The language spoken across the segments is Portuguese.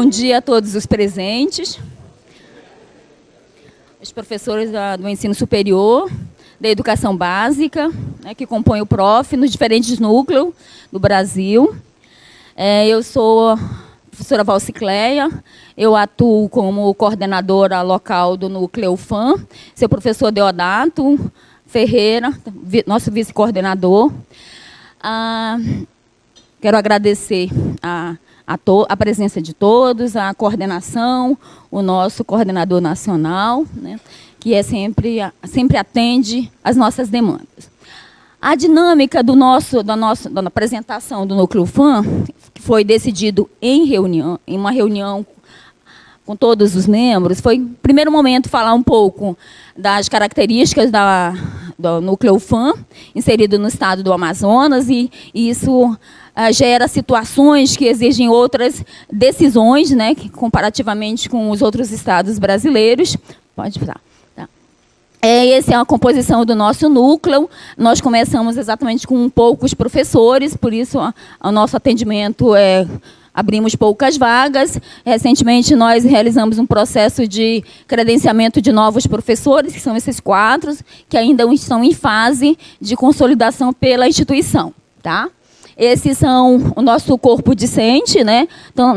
Bom dia a todos os presentes, os professores do ensino superior, da educação básica, né, que compõem o PROF nos diferentes núcleos do Brasil. Eu sou a professora Valcicleia, eu atuo como coordenadora local do núcleo FAM, seu professor Deodato Ferreira, nosso vice-coordenador. Quero agradecer a presença de todos, a coordenação, o nosso coordenador nacional, né, que sempre atende às nossas demandas. A dinâmica da apresentação do Núcleo FAM, que foi decidido em uma reunião com todos os membros, foi, no primeiro momento, falar um pouco das características do Núcleo FAM, inserido no estado do Amazonas, e isso gera situações que exigem outras decisões, né, comparativamente com os outros estados brasileiros. Pode falar. Tá. Essa é a composição do nosso núcleo. Nós começamos exatamente com poucos professores, por isso o nosso atendimento abrimos poucas vagas. Recentemente, nós realizamos um processo de credenciamento de novos professores, que são esses 4, que ainda estão em fase de consolidação pela instituição. Tá? Esses são o nosso corpo discente, né? Então,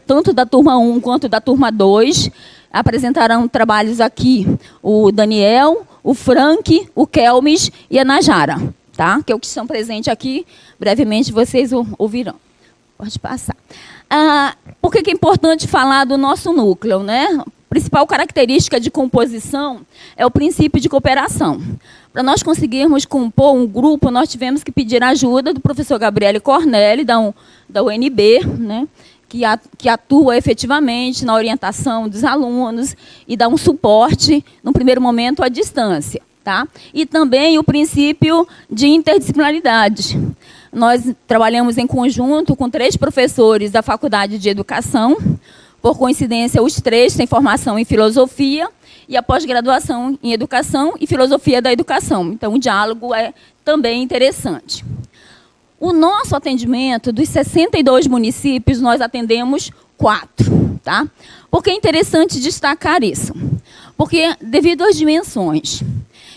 tanto da turma 1 quanto da turma 2. Apresentarão trabalhos aqui o Daniel, o Frank, o Kelmis e a Najara, tá? Que é o que estão presentes aqui. Brevemente vocês ouvirão. Pode passar. Por que é importante falar do nosso núcleo, né? A principal característica de composição é o princípio de cooperação. Para nós conseguirmos compor um grupo, nós tivemos que pedir a ajuda do professor Gabriele Cornelli, da UNB, né, que atua efetivamente na orientação dos alunos e dá um suporte, no primeiro momento, à distância. Tá? E também o princípio de interdisciplinaridade. Nós trabalhamos em conjunto com 3 professores da Faculdade de Educação. Por coincidência, os 3 têm formação em filosofia e a pós-graduação em educação e filosofia da educação. Então, o diálogo é também interessante. O nosso atendimento, dos 62 municípios, nós atendemos 4. Tá? Por que é interessante destacar isso? Porque, devido às dimensões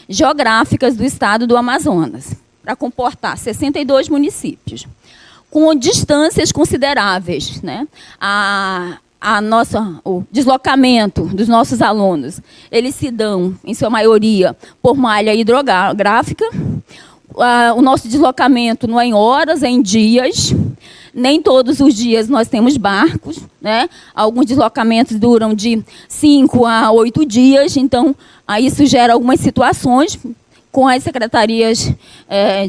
geográficas do estado do Amazonas, para comportar 62 municípios, com distâncias consideráveis, né? O deslocamento dos nossos alunos, eles se dão, em sua maioria, por malha hidrográfica. O nosso deslocamento não é em horas, é em dias. Nem todos os dias nós temos barcos, né? Alguns deslocamentos duram de 5 a 8 dias, então isso gera algumas situações com as secretarias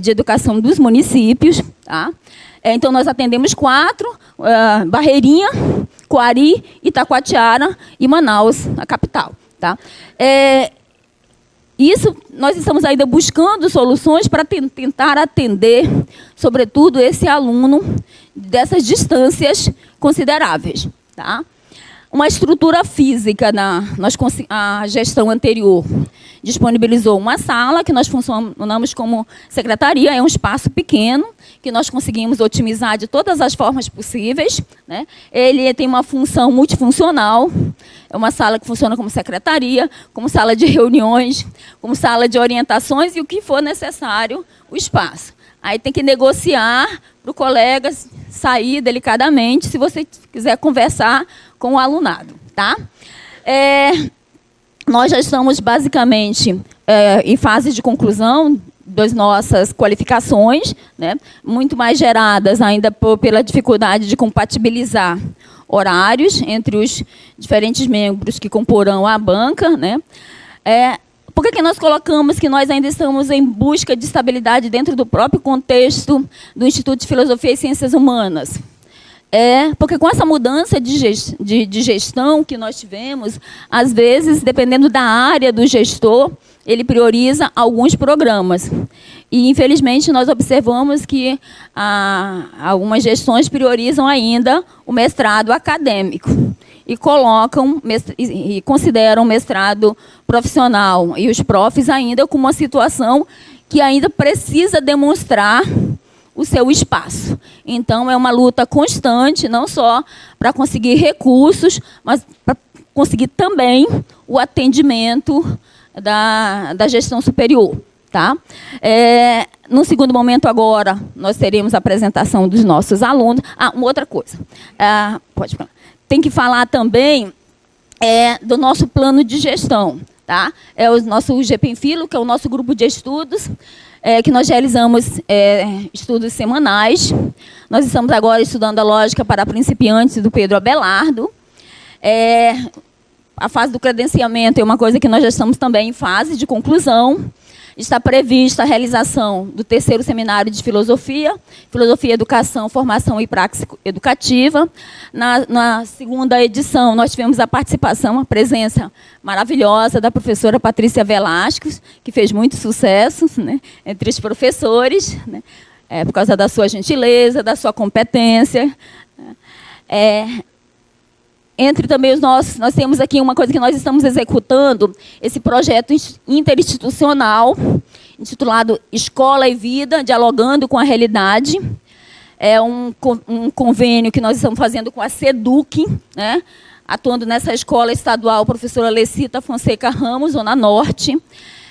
de educação dos municípios. Tá? Então, nós atendemos 4, Barreirinha, Coari, Itacoatiara e Manaus, a capital. Tá? Isso, nós estamos ainda buscando soluções para tentar atender, sobretudo, esse aluno dessas distâncias consideráveis. Tá? Uma estrutura física, a gestão anterior disponibilizou uma sala, que nós funcionamos como secretaria, é um espaço pequeno, que nós conseguimos otimizar de todas as formas possíveis. Né? Ele tem uma função multifuncional, é uma sala que funciona como secretaria, como sala de reuniões, como sala de orientações e o que for necessário, o espaço. Aí tem que negociar para o colega sair delicadamente, se você quiser conversar com o alunado. Tá? Nós já estamos, basicamente, em fase de conclusão das nossas qualificações, né? Muito mais geradas ainda pela dificuldade de compatibilizar horários entre os diferentes membros que comporão a banca. Né? Por que nós colocamos que nós ainda estamos em busca de estabilidade dentro do próprio contexto do Instituto de Filosofia e Ciências Humanas? Porque com essa mudança de gestão que nós tivemos, às vezes, dependendo da área do gestor, ele prioriza alguns programas. E, infelizmente, nós observamos que algumas gestões priorizam ainda o mestrado acadêmico e consideram o mestrado profissional e os profs ainda como uma situação que ainda precisa demonstrar o seu espaço. Então, é uma luta constante, não só para conseguir recursos, mas para conseguir também o atendimento da gestão superior. Tá? No segundo momento, agora, nós teremos a apresentação dos nossos alunos. Uma outra coisa. Pode falar. Tem que falar também do nosso plano de gestão. Tá? É o nosso GPenfilo, que é o nosso grupo de estudos, que nós realizamos estudos semanais. Nós estamos agora estudando a lógica para principiantes do Pedro Abelardo. A fase do credenciamento é uma coisa que nós já estamos também em fase de conclusão. Está prevista a realização do 3º Seminário de Filosofia, Educação, Formação e Praxis Educativa. Na segunda edição, nós tivemos a participação, a presença maravilhosa da professora Patrícia Velasquez, que fez muito sucesso, né, entre os professores, né, por causa da sua gentileza, da sua competência. Entre também nós temos aqui uma coisa que nós estamos executando, esse projeto interinstitucional, intitulado Escola e Vida, Dialogando com a Realidade. É um convênio que nós estamos fazendo com a SEDUC, né, atuando nessa escola estadual, professora Lecita Fonseca Ramos, Zona Norte.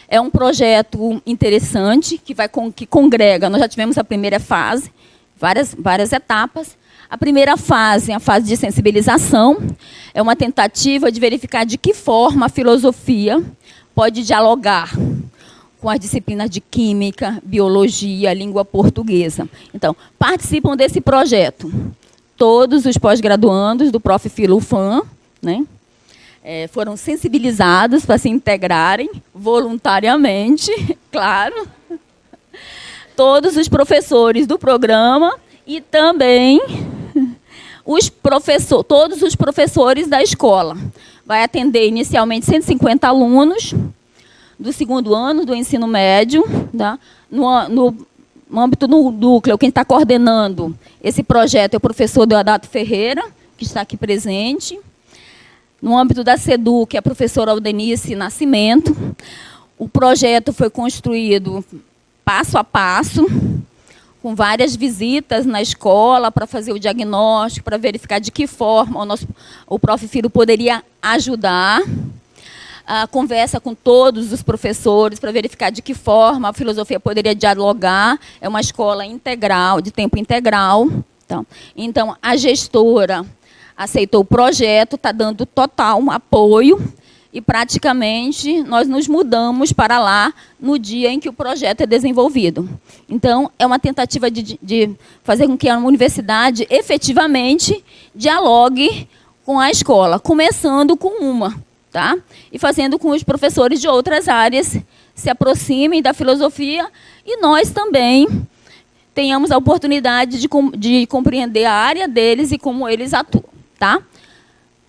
É um projeto interessante, que congrega, nós já tivemos a primeira fase, várias etapas. A primeira fase, a fase de sensibilização, é uma tentativa de verificar de que forma a filosofia pode dialogar com as disciplinas de química, biologia, língua portuguesa. Então, participam desse projeto todos os pós-graduandos do Prof. Filufam, né? Foram sensibilizados para se integrarem voluntariamente, claro. Todos os professores do programa e também todos os professores da escola. Vai atender inicialmente 150 alunos do segundo ano do ensino médio. Tá? No âmbito do núcleo, quem está coordenando esse projeto é o professor Deodato Ferreira, que está aqui presente. No âmbito da SEDUC, é a professora Aldenice Nascimento. O projeto foi construído passo a passo, com várias visitas na escola para fazer o diagnóstico, para verificar de que forma o Prof. Filo poderia ajudar. A conversa com todos os professores para verificar de que forma a filosofia poderia dialogar. É uma escola integral, de tempo integral. Então a gestora aceitou o projeto, está dando total apoio. E, praticamente, nós nos mudamos para lá no dia em que o projeto é desenvolvido. Então, é uma tentativa de fazer com que a universidade, efetivamente, dialogue com a escola, começando com uma, tá? E fazendo com que os professores de outras áreas se aproximem da filosofia e nós também tenhamos a oportunidade de compreender a área deles e como eles atuam, tá?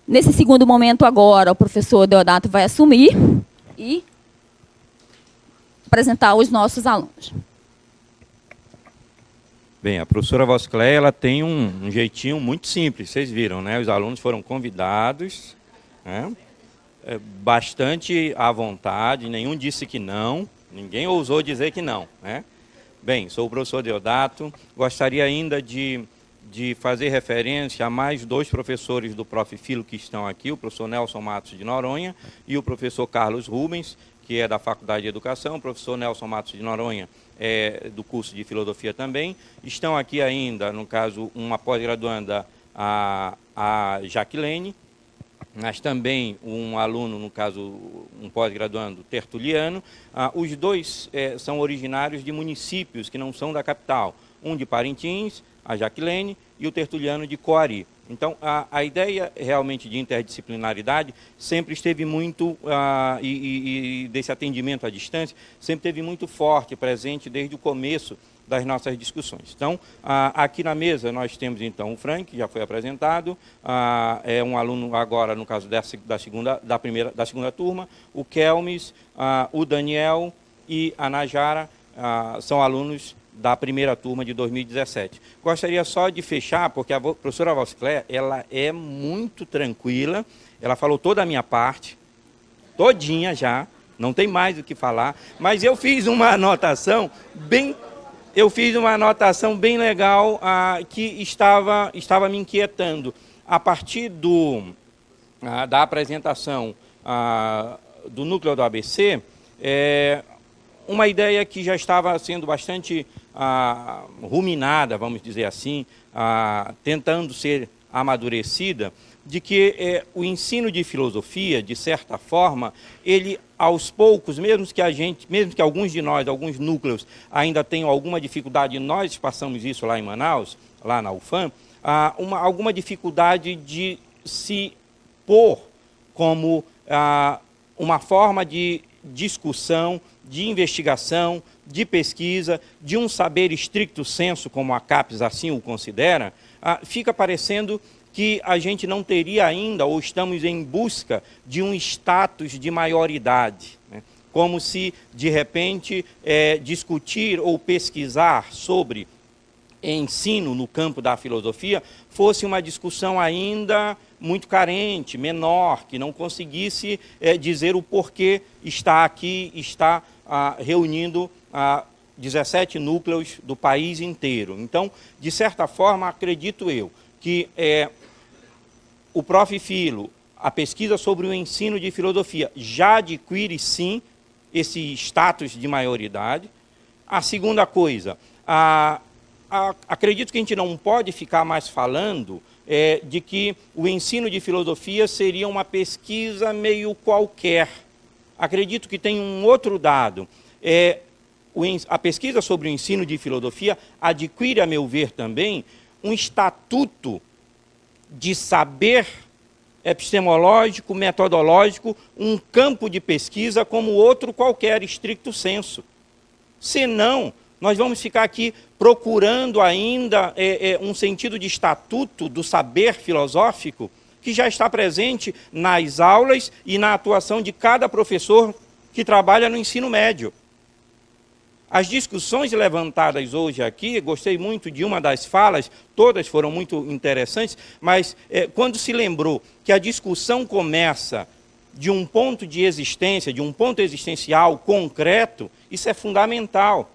Nesse segundo momento agora, o professor Deodato vai assumir e apresentar os nossos alunos. Bem, a professora Voscléia, ela tem um jeitinho muito simples, vocês viram, né? Os alunos foram convidados, né? Bastante à vontade, nenhum disse que não, ninguém ousou dizer que não, né? Bem, sou o professor Deodato, gostaria ainda de fazer referência a mais 2 professores do Prof. Filo que estão aqui, o professor Nelson Matos de Noronha e o professor Carlos Rubens, que é da Faculdade de Educação. O professor Nelson Matos de Noronha é do curso de Filosofia também. Estão aqui ainda, no caso, uma pós-graduanda, a Jaquilene, mas também um aluno, no caso, um pós-graduando, Tertuliano. Os 2 são originários de municípios que não são da capital, um de Parintins, a Jaquilene, e o Tertuliano de Coari. Então, a ideia realmente de interdisciplinaridade sempre esteve muito, e desse atendimento à distância, sempre esteve muito forte, presente desde o começo das nossas discussões. Então, aqui na mesa nós temos então o Frank, que já foi apresentado, é um aluno agora, no caso da segunda turma, o Kelmes, o Daniel e a Najara são alunos da primeira turma de 2017. Gostaria só de fechar, porque a professora Voscléia, ela é muito tranquila, ela falou toda a minha parte, todinha já, não tem mais o que falar, mas eu fiz uma anotação bem eu fiz uma anotação bem legal que estava me inquietando. A partir da apresentação do núcleo do ABC, uma ideia que já estava sendo bastante ruminada, vamos dizer assim, tentando ser amadurecida, de que o ensino de filosofia, de certa forma, ele aos poucos, mesmo que alguns de nós, alguns núcleos ainda tenham alguma dificuldade, nós passamos isso lá em Manaus, lá na UFAM, alguma dificuldade de se pôr como uma forma de discussão, de investigação, de pesquisa, de um saber stricto sensu, como a CAPES assim o considera, fica parecendo que a gente não teria ainda, ou estamos em busca de um status de maioridade, né? Como se, de repente, discutir ou pesquisar sobre ensino no campo da filosofia fosse uma discussão ainda muito carente, menor, que não conseguisse dizer o porquê está aqui, está reunindo 17 núcleos do país inteiro. Então, de certa forma, acredito eu que o Prof. Filo, a pesquisa sobre o ensino de filosofia, já adquire, sim, esse status de maioridade. A segunda coisa, acredito que a gente não pode ficar mais falando de que o ensino de filosofia seria uma pesquisa meio qualquer. Acredito que tem um outro dado. A pesquisa sobre o ensino de filosofia adquire, a meu ver também, um estatuto de saber epistemológico, metodológico, um campo de pesquisa como outro qualquer, stricto sensu. Senão, nós vamos ficar aqui procurando ainda um sentido de estatuto do saber filosófico que já está presente nas aulas e na atuação de cada professor que trabalha no ensino médio. As discussões levantadas hoje aqui, gostei muito de uma das falas, todas foram muito interessantes, mas quando se lembrou que a discussão começa de um ponto de existência, de um ponto existencial concreto, isso é fundamental.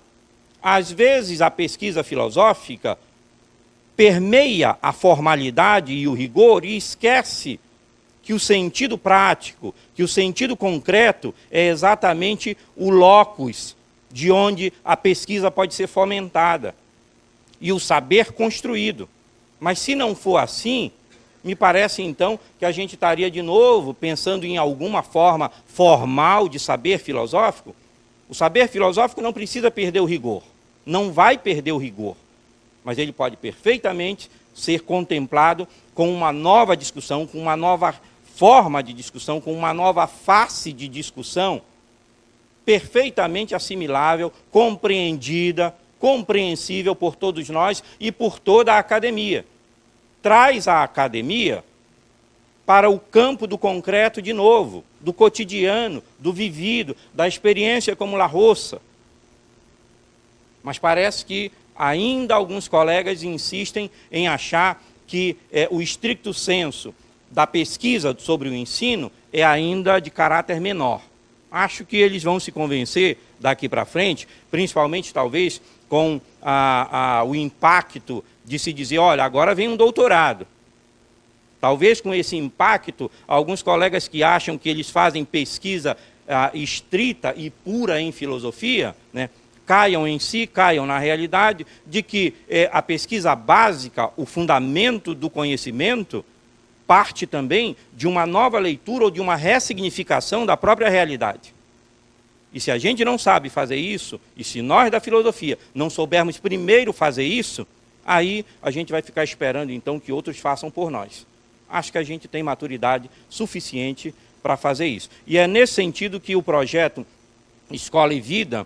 Às vezes a pesquisa filosófica permeia a formalidade e o rigor e esquece que o sentido prático, que o sentido concreto é exatamente o locus de onde a pesquisa pode ser fomentada e o saber construído. Mas se não for assim, me parece então que a gente estaria de novo pensando em alguma forma formal de saber filosófico. O saber filosófico não precisa perder o rigor, não vai perder o rigor, mas ele pode perfeitamente ser contemplado com uma nova discussão, com uma nova forma de discussão, com uma nova face de discussão, perfeitamente assimilável, compreendida, compreensível por todos nós e por toda a academia. Traz a academia para o campo do concreto de novo, do cotidiano, do vivido, da experiência como La Roça. Mas parece que ainda alguns colegas insistem em achar que o stricto sensu da pesquisa sobre o ensino é ainda de caráter menor. Acho que eles vão se convencer daqui para frente, principalmente talvez com o impacto de se dizer, olha, agora vem um doutorado. Talvez com esse impacto, alguns colegas que acham que eles fazem pesquisa estrita e pura em filosofia, né, caiam em si, caiam na realidade de que a pesquisa básica, o fundamento do conhecimento, parte também de uma nova leitura ou de uma ressignificação da própria realidade. E se a gente não sabe fazer isso, e se nós da filosofia não soubermos primeiro fazer isso, aí a gente vai ficar esperando então que outros façam por nós. Acho que a gente tem maturidade suficiente para fazer isso. E é nesse sentido que o projeto Escola e Vida,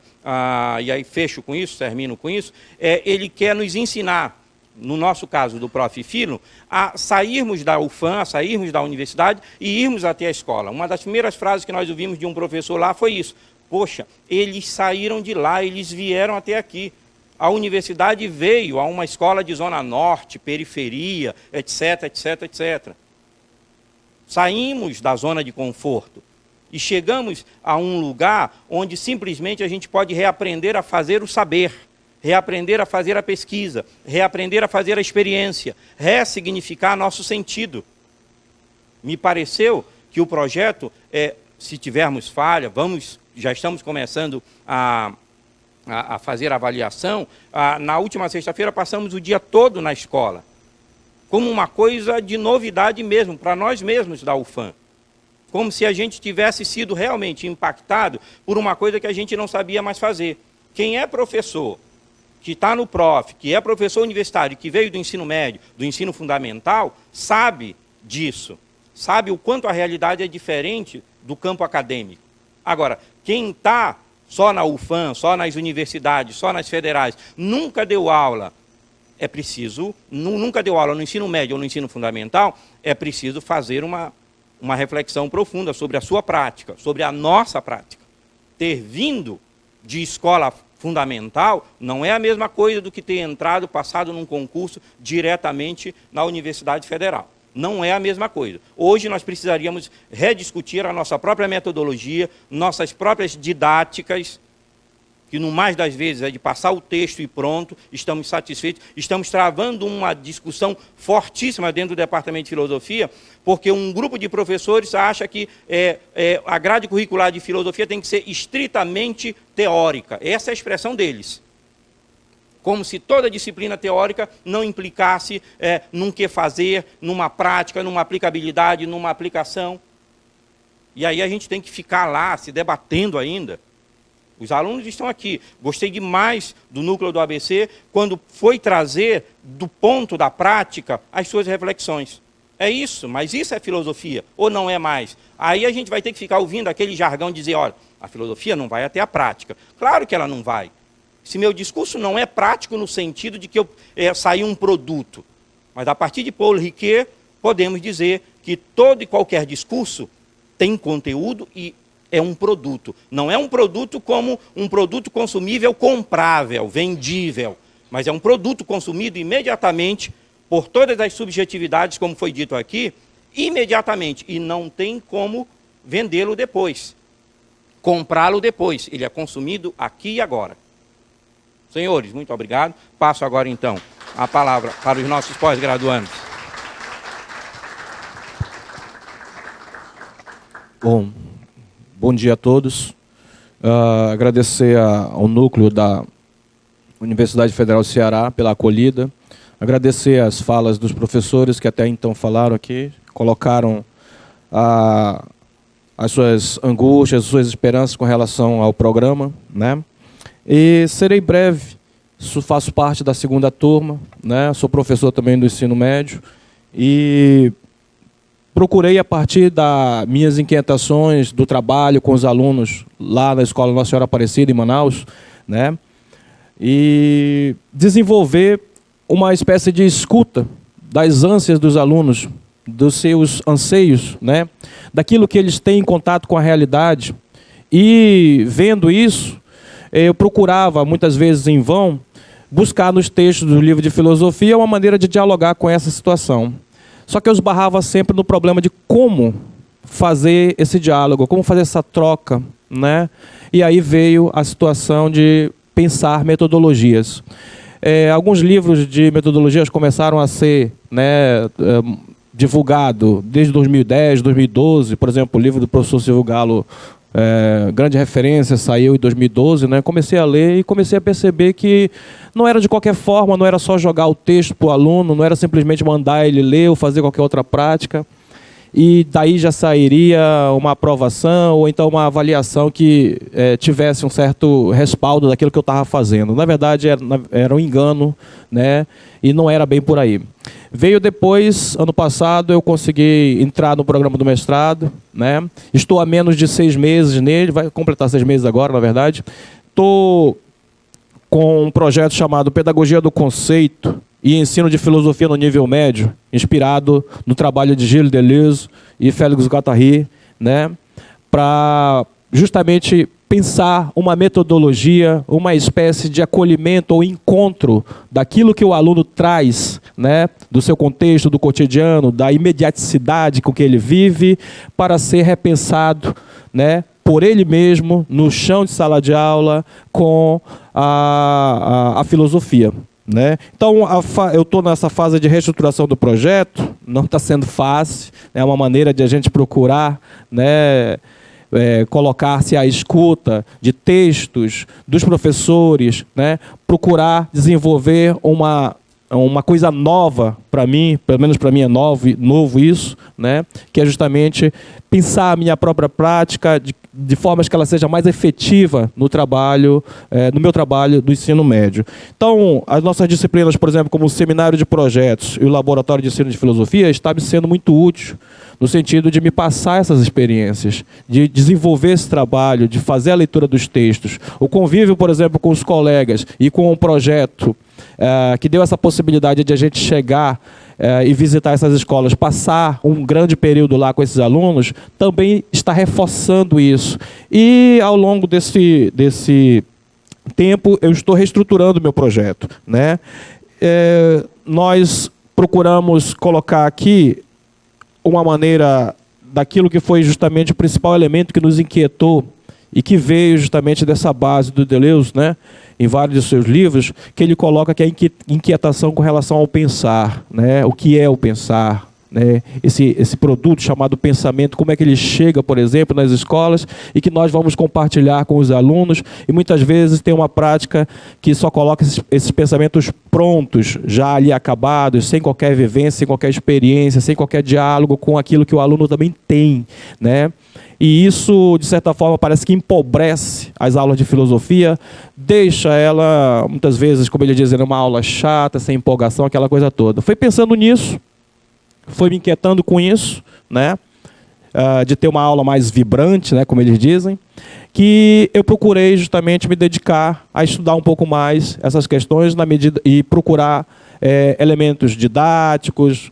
e aí fecho com isso, termino com isso, ele quer nos ensinar, no nosso caso do Prof. Filo, a sairmos da UFAM, a sairmos da universidade e irmos até a escola. Uma das primeiras frases que nós ouvimos de um professor lá foi isso. Poxa, eles saíram de lá, eles vieram até aqui. A universidade veio a uma escola de zona norte, periferia, etc, etc, etc. Saímos da zona de conforto e chegamos a um lugar onde simplesmente a gente pode reaprender a fazer o saber. reaprender a fazer a pesquisa, reaprender a fazer a experiência, ressignificar nosso sentido. Me pareceu que o projeto, se tivermos falha, já estamos começando a fazer a avaliação. Na última sexta-feira passamos o dia todo na escola, como uma coisa de novidade mesmo, para nós mesmos da UFAM. Como se a gente tivesse sido realmente impactado por uma coisa que a gente não sabia mais fazer. Quem é professor, que está no PROF, que é professor universitário, que veio do ensino médio, do ensino fundamental, sabe disso. Sabe o quanto a realidade é diferente do campo acadêmico. Agora, quem está só na UFAM, só nas universidades, só nas federais, nunca deu aula, nunca deu aula no ensino médio ou no ensino fundamental, é preciso fazer uma reflexão profunda sobre a sua prática, sobre a nossa prática. Ter vindo de escola fundamental não é a mesma coisa do que ter entrado, passado num concurso diretamente na Universidade Federal. Não é a mesma coisa. Hoje nós precisaríamos rediscutir a nossa própria metodologia, nossas próprias didáticas, que no mais das vezes é de passar o texto e pronto, estamos satisfeitos, estamos travando uma discussão fortíssima dentro do Departamento de Filosofia, porque um grupo de professores acha que a grade curricular de filosofia tem que ser estritamente teórica. Essa é a expressão deles. Como se toda disciplina teórica não implicasse num que fazer, numa prática, numa aplicabilidade, numa aplicação. E aí a gente tem que ficar lá se debatendo ainda. Os alunos estão aqui. Gostei demais do núcleo do ABC, quando foi trazer do ponto da prática as suas reflexões. É isso, mas isso é filosofia, ou não é mais? Aí a gente vai ter que ficar ouvindo aquele jargão dizer, olha, a filosofia não vai até a prática. Claro que ela não vai. Se meu discurso não é prático no sentido de que eu saí um produto. Mas a partir de Paul Ricoeur, podemos dizer que todo e qualquer discurso tem conteúdo e é um produto. Não é um produto como um produto consumível, comprável, vendível, mas é um produto consumido imediatamente por todas as subjetividades, como foi dito aqui, imediatamente, e não tem como vendê-lo depois, comprá-lo depois. Ele é consumido aqui e agora. Senhores, muito obrigado. Passo agora, então, a palavra para os nossos pós-graduandos. Bom dia a todos. Agradecer ao núcleo da Universidade Federal do Ceará pela acolhida. Agradecer as falas dos professores que até então falaram aqui, colocaram as suas angústias, as suas esperanças com relação ao programa, né? E serei breve, faço parte da segunda turma, né? Sou professor também do ensino médio e procurei, a partir das minhas inquietações do trabalho com os alunos lá na Escola Nossa Senhora Aparecida, em Manaus, né? E desenvolver uma espécie de escuta das ânsias dos alunos, dos seus anseios, né? Daquilo que eles têm em contato com a realidade. E, vendo isso, eu procurava, muitas vezes em vão, buscar nos textos do livro de filosofia uma maneira de dialogar com essa situação. Só que eu esbarrava sempre no problema de como fazer esse diálogo, como fazer essa troca, né? E aí veio a situação de pensar metodologias. Alguns livros de metodologias começaram a ser, né, divulgados desde 2010, 2012, por exemplo, o livro do professor Silvio Galo, grande referência, saiu em 2012, né? Comecei a ler e comecei a perceber que não era de qualquer forma, não era só jogar o texto para o aluno, não era simplesmente mandar ele ler ou fazer qualquer outra prática, e daí já sairia uma aprovação ou então uma avaliação que tivesse um certo respaldo daquilo que eu estava fazendo. Na verdade, era um engano, né? E não era bem por aí. Veio depois, ano passado, eu consegui entrar no programa do mestrado, né? Estou há menos de 6 meses nele, vai completar 6 meses agora, na verdade. Estou com um projeto chamado Pedagogia do Conceito e Ensino de Filosofia no Nível Médio, inspirado no trabalho de Gilles Deleuze e Félix Guattari, né? Para justamente pensar uma metodologia, uma espécie de acolhimento ou encontro daquilo que o aluno traz, né, do seu contexto, do cotidiano, da imediaticidade com que ele vive, para ser repensado, né, por ele mesmo, no chão de sala de aula, com a filosofia, né? Então, eu estou nessa fase de reestruturação do projeto, não está sendo fácil, é uma maneira de a gente procurar, né, colocar-se à escuta de textos dos professores, né, procurar desenvolver uma coisa nova para mim, pelo menos para mim é novo isso, né, que é justamente pensar a minha própria prática de formas que ela seja mais efetiva no meu trabalho do ensino médio. Então, as nossas disciplinas, por exemplo, como o seminário de projetos e o laboratório de ensino de filosofia, está me sendo muito útil, no sentido de me passar essas experiências, de desenvolver esse trabalho, de fazer a leitura dos textos. O convívio, por exemplo, com os colegas e com um projeto que deu essa possibilidade de a gente chegar e visitar essas escolas, passar um grande período lá com esses alunos, também está reforçando isso. E ao longo desse tempo, eu estou reestruturando o meu projeto, né? Nós procuramos colocar aqui uma maneira daquilo que foi justamente o principal elemento que nos inquietou e que veio justamente dessa base do Deleuze, né, em vários de seus livros, que ele coloca que é a inquietação com relação ao pensar, né, o que é o pensar, né, esse produto chamado pensamento, como é que ele chega, por exemplo, nas escolas, e que nós vamos compartilhar com os alunos, e muitas vezes tem uma prática que só coloca esses pensamentos prontos, já ali acabados, sem qualquer vivência, sem qualquer experiência, sem qualquer diálogo com aquilo que o aluno também tem, né? E isso, de certa forma, parece que empobrece as aulas de filosofia, deixa ela, muitas vezes, como ele diz, uma aula chata, sem empolgação, aquela coisa toda. Foi pensando nisso, foi me inquietando com isso, né? De ter uma aula mais vibrante, né, como eles dizem, que eu procurei justamente me dedicar a estudar um pouco mais essas questões e procurar elementos didáticos,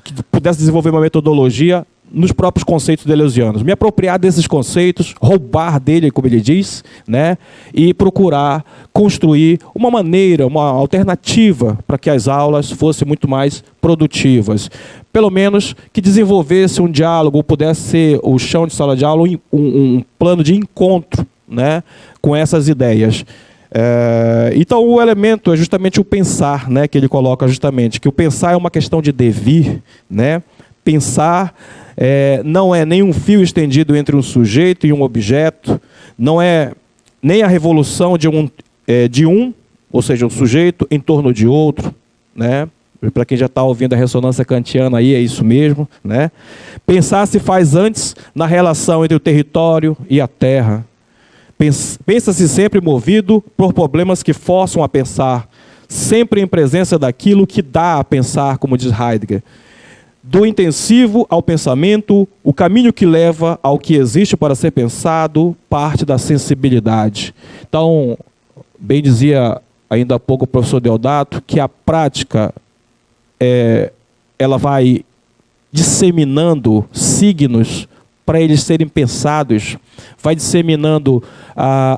que pudesse desenvolver uma metodologia nos próprios conceitos deleuzianos. Me apropriar desses conceitos, roubar dele, como ele diz, né, e procurar construir uma maneira, uma alternativa para que as aulas fossem muito mais produtivas. Pelo menos que desenvolvesse um diálogo, ou pudesse ser o chão de sala de aula, um plano de encontro, né, com essas ideias. Então o elemento é justamente o pensar, né, que ele coloca justamente, que o pensar é uma questão de devir, né? Pensar não é nem um fio estendido entre um sujeito e um objeto, não é nem a revolução de um, ou seja, um sujeito em torno de outro, né? Para quem já está ouvindo a ressonância kantiana aí, é isso mesmo, né? Pensar se faz antes na relação entre o território e a terra. Pensa-se sempre movido por problemas que forçam a pensar, sempre em presença daquilo que dá a pensar, como diz Heidegger. Do intensivo ao pensamento, o caminho que leva ao que existe para ser pensado parte da sensibilidade. Então, bem dizia ainda há pouco o professor Deodato, que a prática ela vai disseminando signos para eles serem pensados, vai disseminando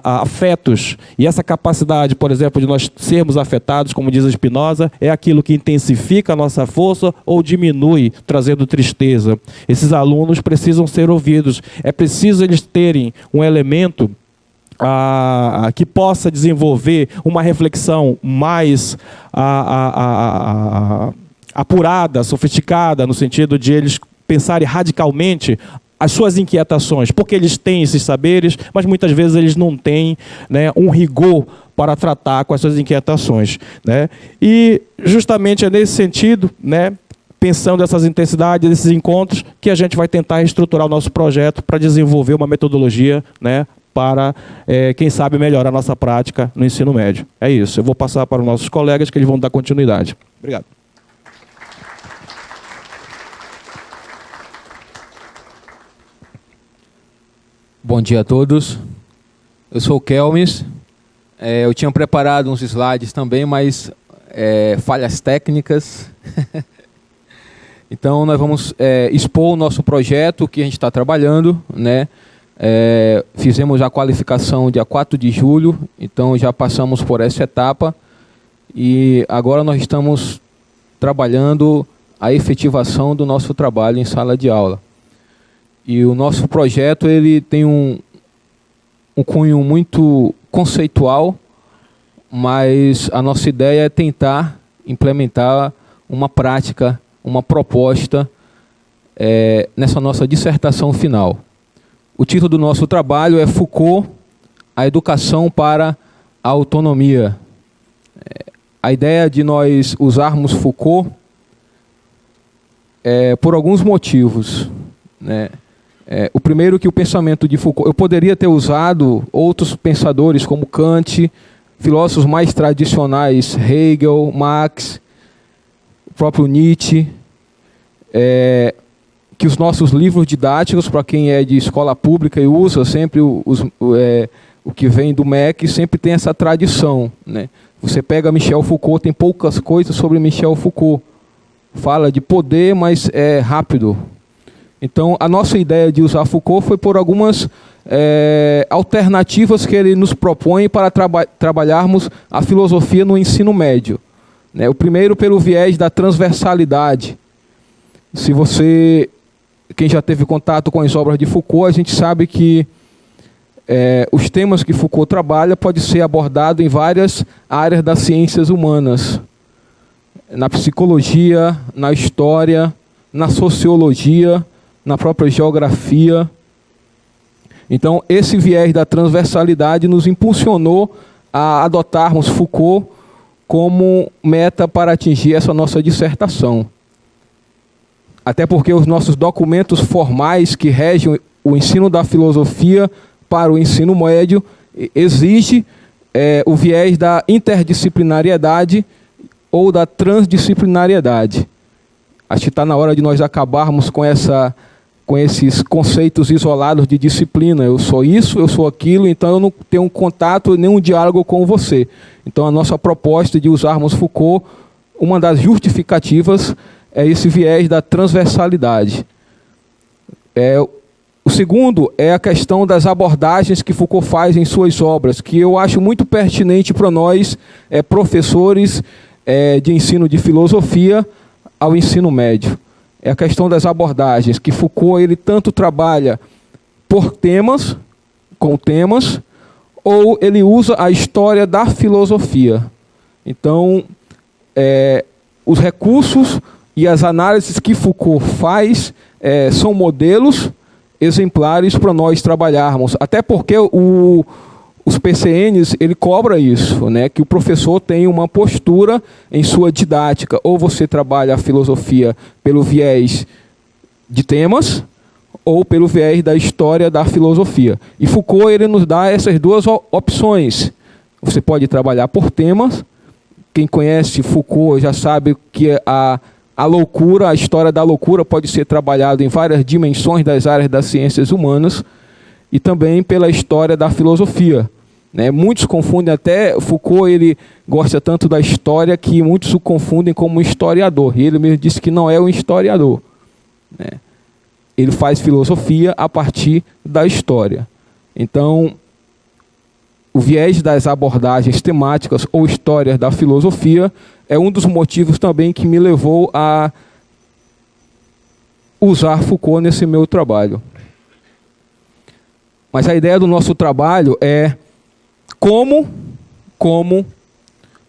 afetos, e essa capacidade, por exemplo, de nós sermos afetados, como diz Spinoza, é aquilo que intensifica a nossa força ou diminui, trazendo tristeza. Esses alunos precisam ser ouvidos, é preciso eles terem um elemento que possa desenvolver uma reflexão mais apurada, sofisticada, no sentido de eles pensarem radicalmente as suas inquietações, porque eles têm esses saberes, mas muitas vezes eles não têm, né, um rigor para tratar com as suas inquietações, né? E justamente é nesse sentido, né, pensando nessas intensidades, nesses encontros, que a gente vai tentar reestruturar o nosso projeto para desenvolver uma metodologia, né, para, quem sabe, melhorar a nossa prática no ensino médio. É isso. Eu vou passar para os nossos colegas, que eles vão dar continuidade. Obrigado. Bom dia a todos. Eu sou o Kelmis. Eu tinha preparado uns slides também, mas falhas técnicas. Então, nós vamos expor o nosso projeto que a gente está trabalhando, né? Fizemos a qualificação dia 4 de julho, então já passamos por essa etapa. E agora nós estamos trabalhando a efetivação do nosso trabalho em sala de aula. E o nosso projeto ele tem um cunho muito conceitual, mas a nossa ideia é tentar implementar uma prática, uma proposta nessa nossa dissertação final. O título do nosso trabalho é Foucault, a educação para a autonomia. A ideia de nós usarmos Foucault por alguns motivos, né? O primeiro, que o pensamento de Foucault, eu poderia ter usado outros pensadores como Kant, filósofos mais tradicionais, Hegel, Marx, o próprio Nietzsche, que os nossos livros didáticos, para quem é de escola pública e usa sempre o que vem do MEC, sempre tem essa tradição, né? Você pega Michel Foucault, tem poucas coisas sobre Michel Foucault. Fala de poder, mas é rápido. Então, a nossa ideia de usar Foucault foi por algumas alternativas que ele nos propõe para trabalharmos a filosofia no ensino médio, né? O primeiro, pelo viés da transversalidade. Se você, quem já teve contato com as obras de Foucault, a gente sabe que os temas que Foucault trabalha podem ser abordados em várias áreas das ciências humanas. Na psicologia, na história, na sociologia, na própria geografia. Então, esse viés da transversalidade nos impulsionou a adotarmos Foucault como meta para atingir essa nossa dissertação. Até porque os nossos documentos formais que regem o ensino da filosofia para o ensino médio exige o viés da interdisciplinariedade ou da transdisciplinariedade. Acho que está na hora de nós acabarmos com esses conceitos isolados de disciplina. Eu sou isso, eu sou aquilo, então eu não tenho um contato, nenhum diálogo com você. Então a nossa proposta de usarmos Foucault, uma das justificativas é esse viés da transversalidade. O segundo é a questão das abordagens que Foucault faz em suas obras, que eu acho muito pertinente para nós, professores de ensino de filosofia, ao ensino médio. É a questão das abordagens, que Foucault ele tanto trabalha por temas, com temas, ou ele usa a história da filosofia. Então, os recursos e as análises que Foucault faz são modelos exemplares para nós trabalharmos. Até porque os PCNs, ele cobra isso, né? Que o professor tem uma postura em sua didática. Ou você trabalha a filosofia pelo viés de temas, ou pelo viés da história da filosofia. E Foucault ele nos dá essas duas opções. Você pode trabalhar por temas. Quem conhece Foucault já sabe que a loucura, a história da loucura pode ser trabalhada em várias dimensões das áreas das ciências humanas e também pela história da filosofia, né? Muitos confundem, até Foucault ele gosta tanto da história que muitos o confundem como historiador, e ele mesmo disse que não é um historiador, né? Ele faz filosofia a partir da história. Então, o viés das abordagens temáticas ou histórias da filosofia é um dos motivos também que me levou a usar Foucault nesse meu trabalho. Mas a ideia do nosso trabalho é como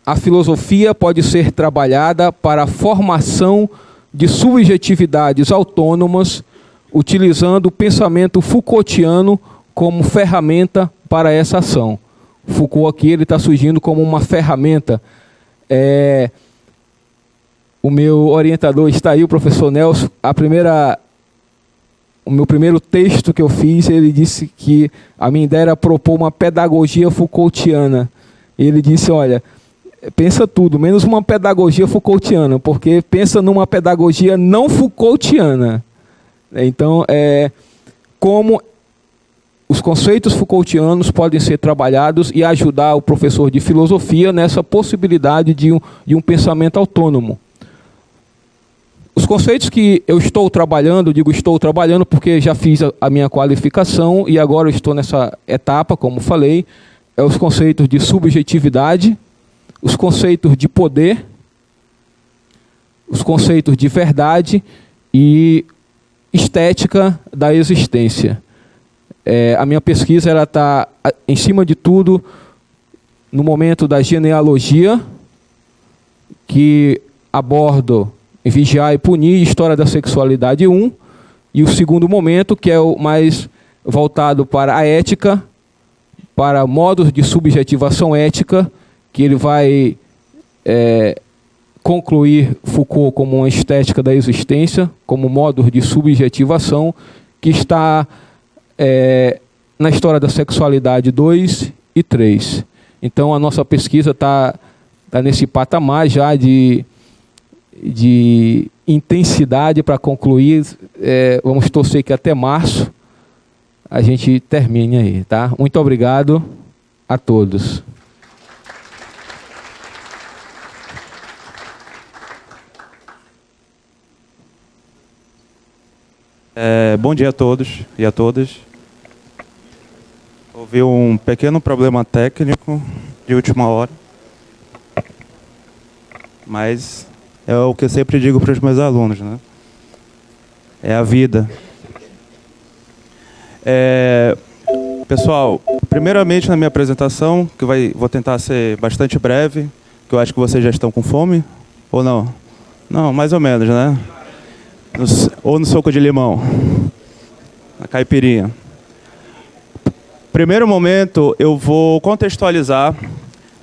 a filosofia pode ser trabalhada para a formação de subjetividades autônomas, utilizando o pensamento Foucaultiano como ferramenta para essa ação. Foucault aqui ele está surgindo como uma ferramenta. O meu orientador está aí, o professor Nelson. O meu primeiro texto que eu fiz, ele disse que a minha ideia era propor uma pedagogia Foucaultiana. Ele disse, olha, pensa tudo, menos uma pedagogia Foucaultiana, porque pensa numa pedagogia não Foucaultiana. Então, como os conceitos Foucaultianos podem ser trabalhados e ajudar o professor de filosofia nessa possibilidade de um pensamento autônomo. Os conceitos que eu estou trabalhando, digo estou trabalhando porque já fiz a minha qualificação e agora eu estou nessa etapa, como falei, os conceitos de subjetividade, os conceitos de poder, os conceitos de verdade e estética da existência. a minha pesquisa ela está, em cima de tudo, no momento da genealogia, que abordo Vigiar e Punir, História da Sexualidade 1, e o segundo momento, que é o mais voltado para a ética, para modos de subjetivação ética, que ele vai concluir Foucault como uma estética da existência, como modos de subjetivação, que está na História da Sexualidade 2 e 3. Então, a nossa pesquisa está nesse patamar já de intensidade para concluir. Vamos torcer que até março a gente termine aí, tá? Muito obrigado a todos. Bom dia a todos e a todas. Houve um pequeno problema técnico de última hora, mas é o que eu sempre digo para os meus alunos, né? É a vida. Pessoal, primeiramente na minha apresentação, que vou tentar ser bastante breve, que eu acho que vocês já estão com fome, ou não? Não, mais ou menos, né? Ou no suco de limão, na caipirinha. Primeiro momento, eu vou contextualizar,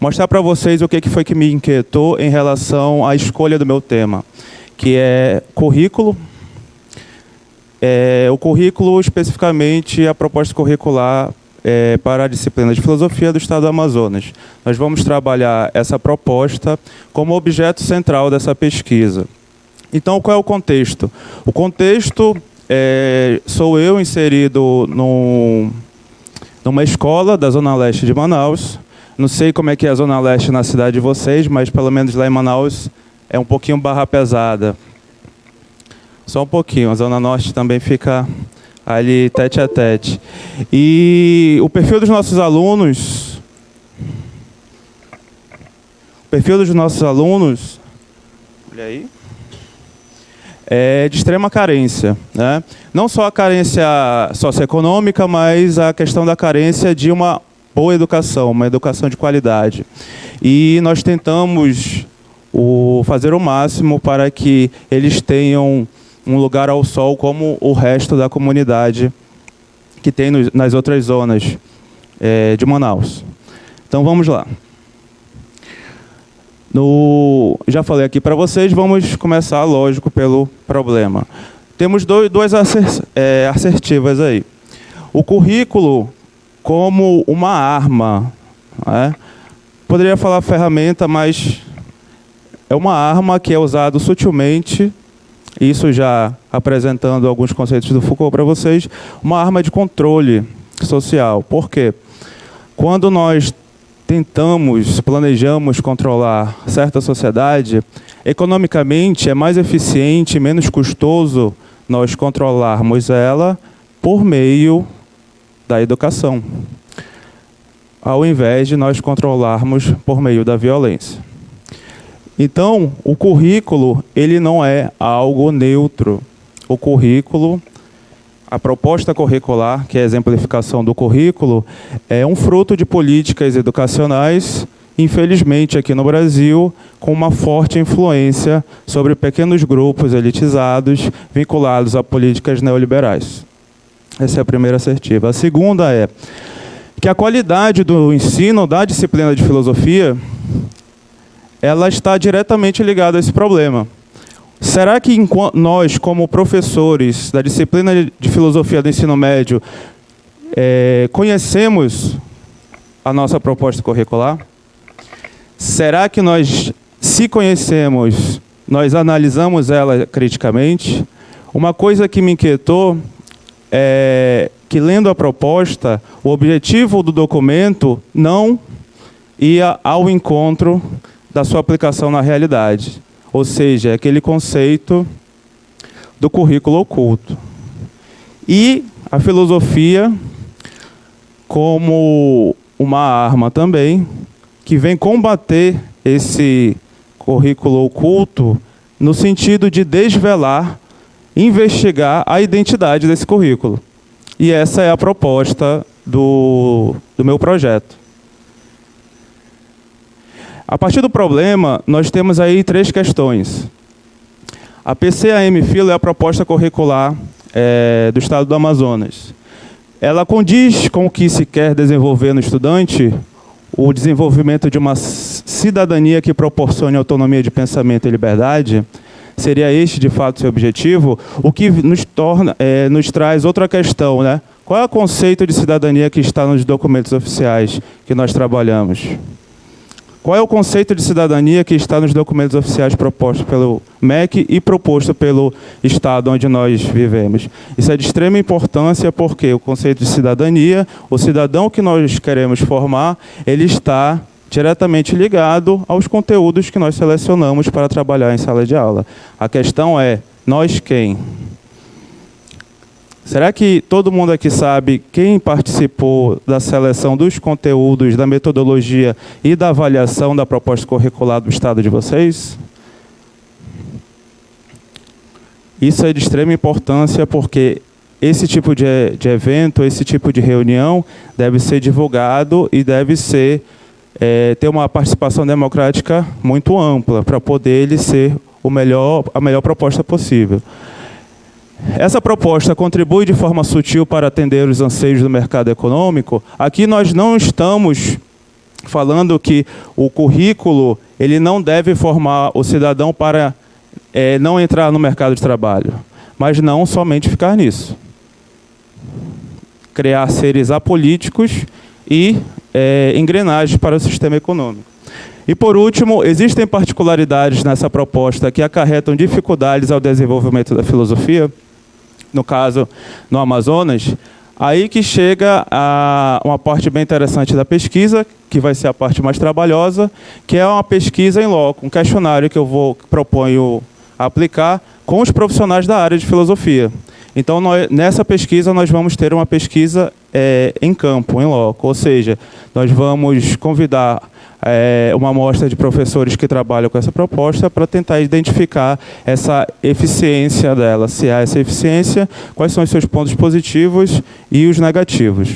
mostrar para vocês o que foi que me inquietou em relação à escolha do meu tema, que é currículo. O currículo, especificamente, a proposta curricular para a disciplina de Filosofia do Estado do Amazonas. Nós vamos trabalhar essa proposta como objeto central dessa pesquisa. Então, qual é o contexto? O contexto sou eu inserido numa escola da Zona Leste de Manaus. Não sei como é que é a Zona Leste na cidade de vocês, mas pelo menos lá em Manaus é um pouquinho barra pesada. Só um pouquinho. A Zona Norte também fica ali tete a tete. E o perfil dos nossos alunos... Olha aí. É de extrema carência, né? Não só a carência socioeconômica, mas a questão da carência de uma boa educação, uma educação de qualidade. E nós tentamos fazer o máximo para que eles tenham um lugar ao sol como o resto da comunidade que tem nas outras zonas de Manaus. Então vamos lá. Já falei aqui para vocês, vamos começar, lógico, pelo problema. Temos duas assertivas aí. O currículo como uma arma, né? Poderia falar ferramenta, mas é uma arma que é usada sutilmente, isso já apresentando alguns conceitos do Foucault para vocês, uma arma de controle social. Por quê? Quando nós planejamos controlar certa sociedade, economicamente é mais eficiente e menos custoso nós controlarmos ela por meio da educação, ao invés de nós controlarmos por meio da violência. Então, o currículo, ele não é algo neutro. O currículo, a proposta curricular, que é a exemplificação do currículo, é um fruto de políticas educacionais, infelizmente aqui no Brasil, com uma forte influência sobre pequenos grupos elitizados vinculados a políticas neoliberais. Essa é a primeira assertiva. A segunda é que a qualidade do ensino da disciplina de filosofia, ela está diretamente ligada a esse problema. Será que nós, como professores da disciplina de filosofia do ensino médio, conhecemos a nossa proposta curricular? Será que nós, se conhecemos, nós analisamos ela criticamente? Uma coisa que me inquietou é que, lendo a proposta, o objetivo do documento não ia ao encontro da sua aplicação na realidade. Ou seja, aquele conceito do currículo oculto. E a filosofia como uma arma também, que vem combater esse currículo oculto no sentido de desvelar, investigar a identidade desse currículo. E essa é a proposta do meu projeto. A partir do problema, nós temos aí 3 questões. A PCAM-FILO é a proposta curricular do Estado do Amazonas. Ela condiz com o que se quer desenvolver no estudante, o desenvolvimento de uma cidadania que proporcione autonomia de pensamento e liberdade. Seria este, de fato, seu objetivo, o que nos traz outra questão, né? Qual é o conceito de cidadania que está nos documentos oficiais que nós trabalhamos? Qual é o conceito de cidadania que está nos documentos oficiais propostos pelo MEC e proposto pelo Estado onde nós vivemos? Isso é de extrema importância porque o conceito de cidadania, o cidadão que nós queremos formar, ele está diretamente ligado aos conteúdos que nós selecionamos para trabalhar em sala de aula. A questão é, nós quem? Será que todo mundo aqui sabe quem participou da seleção dos conteúdos, da metodologia e da avaliação da proposta curricular do Estado de vocês? Isso é de extrema importância porque esse tipo de evento, esse tipo de reunião deve ser divulgado e deve ser, ter uma participação democrática muito ampla para poder ele ser a melhor proposta possível. Essa proposta contribui de forma sutil para atender os anseios do mercado econômico. Aqui nós não estamos falando que o currículo ele não deve formar o cidadão para não entrar no mercado de trabalho, mas não somente ficar nisso. Criar seres apolíticos e engrenagens para o sistema econômico. E, por último, existem particularidades nessa proposta que acarretam dificuldades ao desenvolvimento da filosofia, no caso, no Amazonas, aí que chega uma parte bem interessante da pesquisa, que vai ser a parte mais trabalhosa, que é uma pesquisa em loco, um questionário que eu proponho aplicar com os profissionais da área de filosofia. Então, nessa pesquisa, nós vamos ter uma pesquisa em campo, em loco, ou seja, nós vamos convidar uma amostra de professores que trabalham com essa proposta para tentar identificar essa eficiência dela, se há essa eficiência, quais são os seus pontos positivos e os negativos.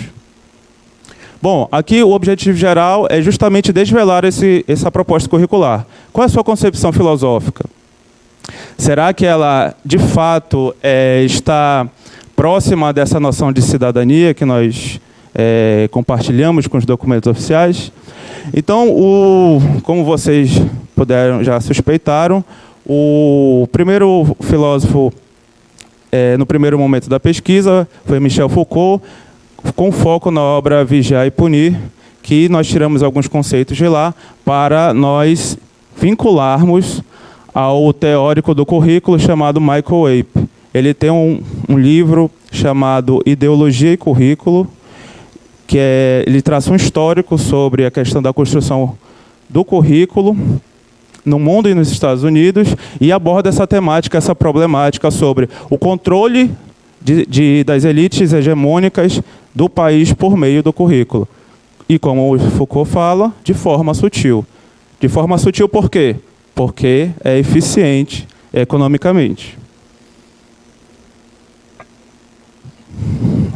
Bom, aqui o objetivo geral é justamente desvelar essa proposta curricular. Qual é a sua concepção filosófica? Será que ela, de fato, está próxima dessa noção de cidadania que nós compartilhamos com os documentos oficiais? Então, como vocês já suspeitaram, o primeiro filósofo, no primeiro momento da pesquisa, foi Michel Foucault, com foco na obra Vigiar e Punir, que nós tiramos alguns conceitos de lá para nós vincularmos ao teórico do currículo chamado Michael Ape. Ele tem um livro chamado Ideologia e Currículo, que ele traça um histórico sobre a questão da construção do currículo no mundo e nos Estados Unidos e aborda essa temática, essa problemática sobre o controle das elites hegemônicas do país por meio do currículo. E como o Foucault fala, de forma sutil. De forma sutil por quê? Porque é eficiente economicamente.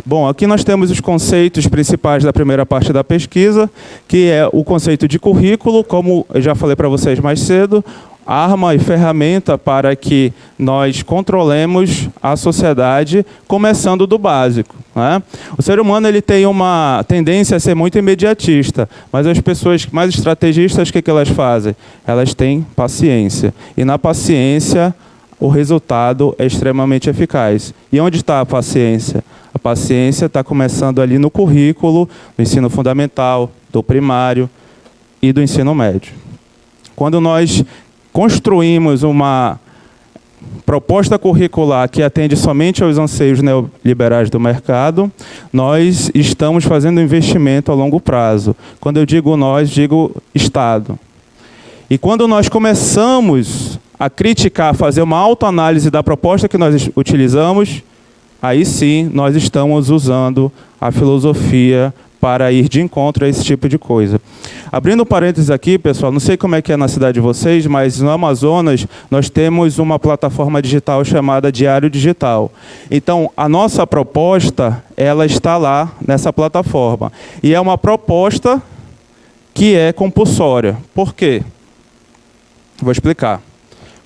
Bom, aqui nós temos os conceitos principais da primeira parte da pesquisa, que é o conceito de currículo, como eu já falei para vocês mais cedo, arma e ferramenta para que nós controlemos a sociedade, começando do básico, né? O ser humano ele tem uma tendência a ser muito imediatista, mas as pessoas mais estrategistas, o que elas fazem? Elas têm paciência. E na paciência, o resultado é extremamente eficaz. E onde está a paciência? A paciência está começando ali no currículo, do ensino fundamental, do primário e do ensino médio. Quando nós construímos uma proposta curricular que atende somente aos anseios neoliberais do mercado, nós estamos fazendo um investimento a longo prazo. Quando eu digo nós, digo Estado. E quando nós começamos a criticar, fazer uma autoanálise da proposta que nós utilizamos, aí sim nós estamos usando a filosofia para ir de encontro a esse tipo de coisa. Abrindo parênteses aqui, pessoal, não sei como é que é na cidade de vocês, mas no Amazonas nós temos uma plataforma digital chamada Diário Digital. Então, a nossa proposta, ela está lá nessa plataforma. E é uma proposta que é compulsória. Por quê? Vou explicar.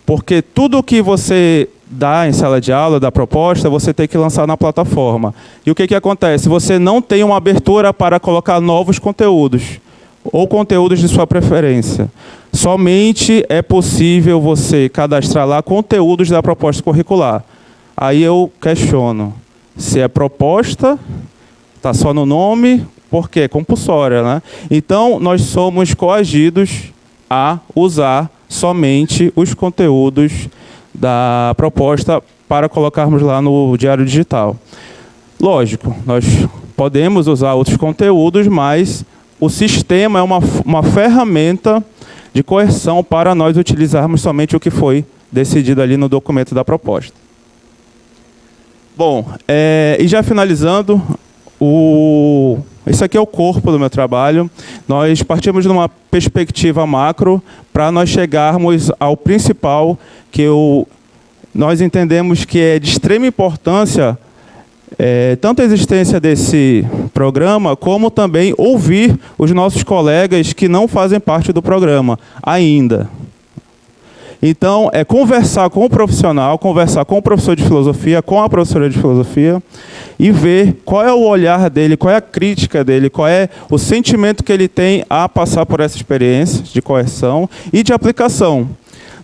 Porque tudo que você dá em sala de aula, da proposta, você tem que lançar na plataforma. E o que acontece? Você não tem uma abertura para colocar novos conteúdos, ou conteúdos de sua preferência. Somente é possível você cadastrar lá conteúdos da proposta curricular. Aí eu questiono, se é proposta, está só no nome, por quê? É compulsória, né? Então, nós somos coagidos a usar somente os conteúdos da proposta para colocarmos lá no Diário Digital. Lógico, nós podemos usar outros conteúdos, mas o sistema é uma ferramenta de coerção para nós utilizarmos somente o que foi decidido ali no documento da proposta. Bom, e já finalizando, esse aqui é o corpo do meu trabalho. Nós partimos de uma perspectiva macro para nós chegarmos ao principal, que nós entendemos que é de extrema importância, tanto a existência desse programa, como também ouvir os nossos colegas que não fazem parte do programa ainda. Então, é conversar com o profissional, conversar com o professor de filosofia, com a professora de filosofia, e ver qual é o olhar dele, qual é a crítica dele, qual é o sentimento que ele tem a passar por essa experiência de coerção e de aplicação.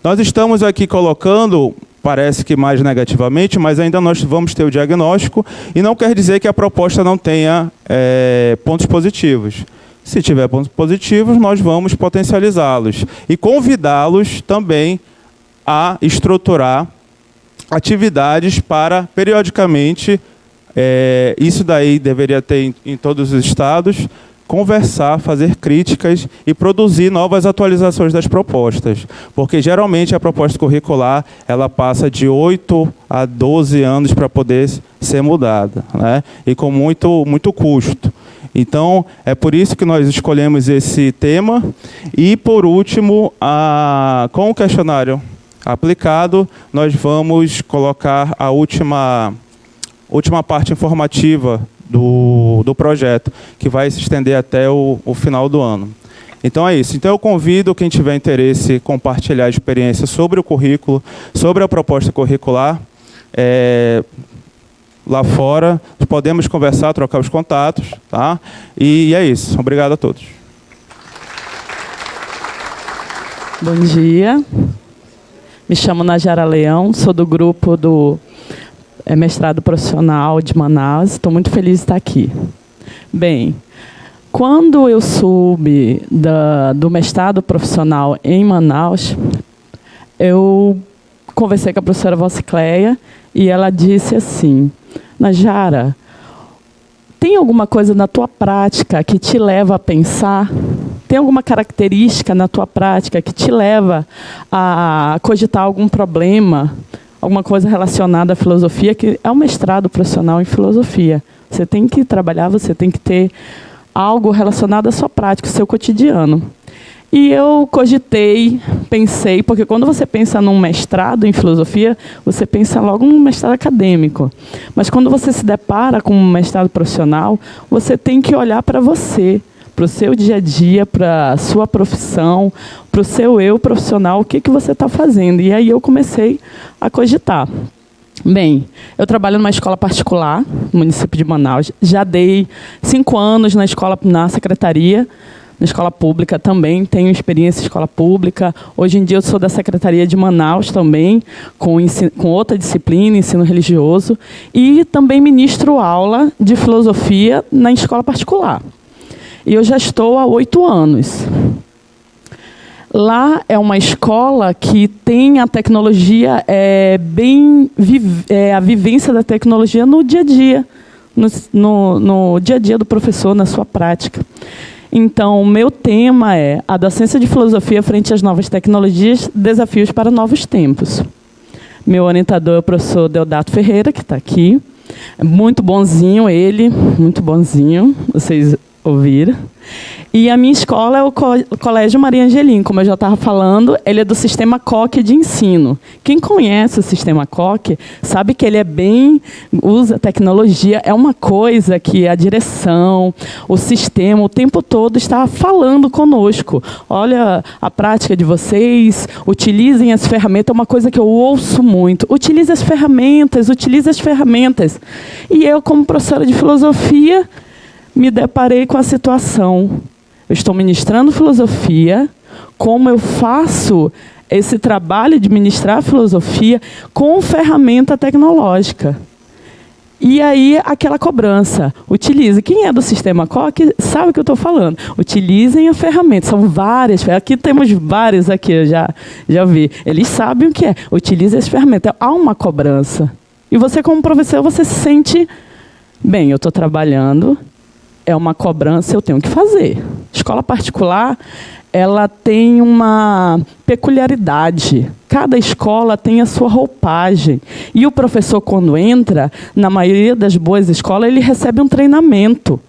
Nós estamos aqui colocando, parece que mais negativamente, mas ainda nós vamos ter o diagnóstico, e não quer dizer que a proposta não tenha pontos positivos. Se tiver pontos positivos, nós vamos potencializá-los e convidá-los também a estruturar atividades para, periodicamente, isso daí deveria ter em todos os estados, conversar, fazer críticas e produzir novas atualizações das propostas. Porque, geralmente, a proposta curricular ela passa de 8 a 12 anos para poder ser mudada, né? E com muito custo. Então, é por isso que nós escolhemos esse tema. E, por último, com o questionário aplicado, nós vamos colocar a última parte informativa do projeto, que vai se estender até o final do ano. Então é isso. Então eu convido quem tiver interesse em compartilhar a experiência sobre o currículo, sobre a proposta curricular, lá fora. Podemos conversar, trocar os contatos, tá? E é isso. Obrigado a todos. Bom dia. Me chamo Najara Leão, sou do grupo do mestrado profissional de Manaus. Estou muito feliz de estar aqui. Bem, quando eu soube do mestrado profissional em Manaus, eu conversei com a professora Vocicleia e ela disse assim: Najara, tem alguma coisa na tua prática que te leva a pensar? Tem alguma característica na tua prática que te leva a cogitar algum problema, alguma coisa relacionada à filosofia, que é um mestrado profissional em filosofia? Você tem que trabalhar, você tem que ter algo relacionado à sua prática, ao seu cotidiano. E eu cogitei, pensei, porque quando você pensa num mestrado em filosofia, você pensa logo num mestrado acadêmico. Mas quando você se depara com um mestrado profissional, você tem que olhar para você, para o seu dia a dia, para a sua profissão, para o seu eu profissional, o que você está fazendo. E aí eu comecei a cogitar. Bem, eu trabalho numa escola particular, no município de Manaus. Já dei 5 anos na secretaria, na escola pública também, tenho experiência em escola pública. Hoje em dia eu sou da Secretaria de Manaus também, com outra disciplina, ensino religioso. E também ministro aula de filosofia na escola particular. E eu já estou há 8 anos. Lá é uma escola que tem a tecnologia, a vivência da tecnologia no dia a dia, no dia a dia do professor, na sua prática. Então, o meu tema é a docência de filosofia frente às novas tecnologias, desafios para novos tempos. Meu orientador é o professor Deodato Ferreira, que está aqui. É muito bonzinho ele, muito bonzinho. Vocês ouviram. E a minha escola é o Colégio Maria Angelim, como eu já estava falando, ele é do sistema COC de ensino. Quem conhece o sistema COC sabe que ele usa tecnologia, é uma coisa que a direção, o sistema, o tempo todo está falando conosco. Olha a prática de vocês, utilizem as ferramentas, é uma coisa que eu ouço muito. Utilize as ferramentas, utilize as ferramentas. E eu, como professora de filosofia, me deparei com a situação. Eu estou ministrando filosofia, como eu faço esse trabalho de ministrar filosofia com ferramenta tecnológica. E aí, aquela cobrança. Utilize. Quem é do sistema COC sabe o que eu estou falando. Utilizem a ferramenta. São várias. Aqui temos várias aqui, eu já vi. Eles sabem o que é. Utilize as ferramentas. Há uma cobrança. E você, como professor, você se sente... Bem, eu estou trabalhando... É uma cobrança, eu tenho que fazer. Escola particular, ela tem uma peculiaridade. Cada escola tem a sua roupagem. E o professor, quando entra, na maioria das boas escolas, ele recebe um treinamento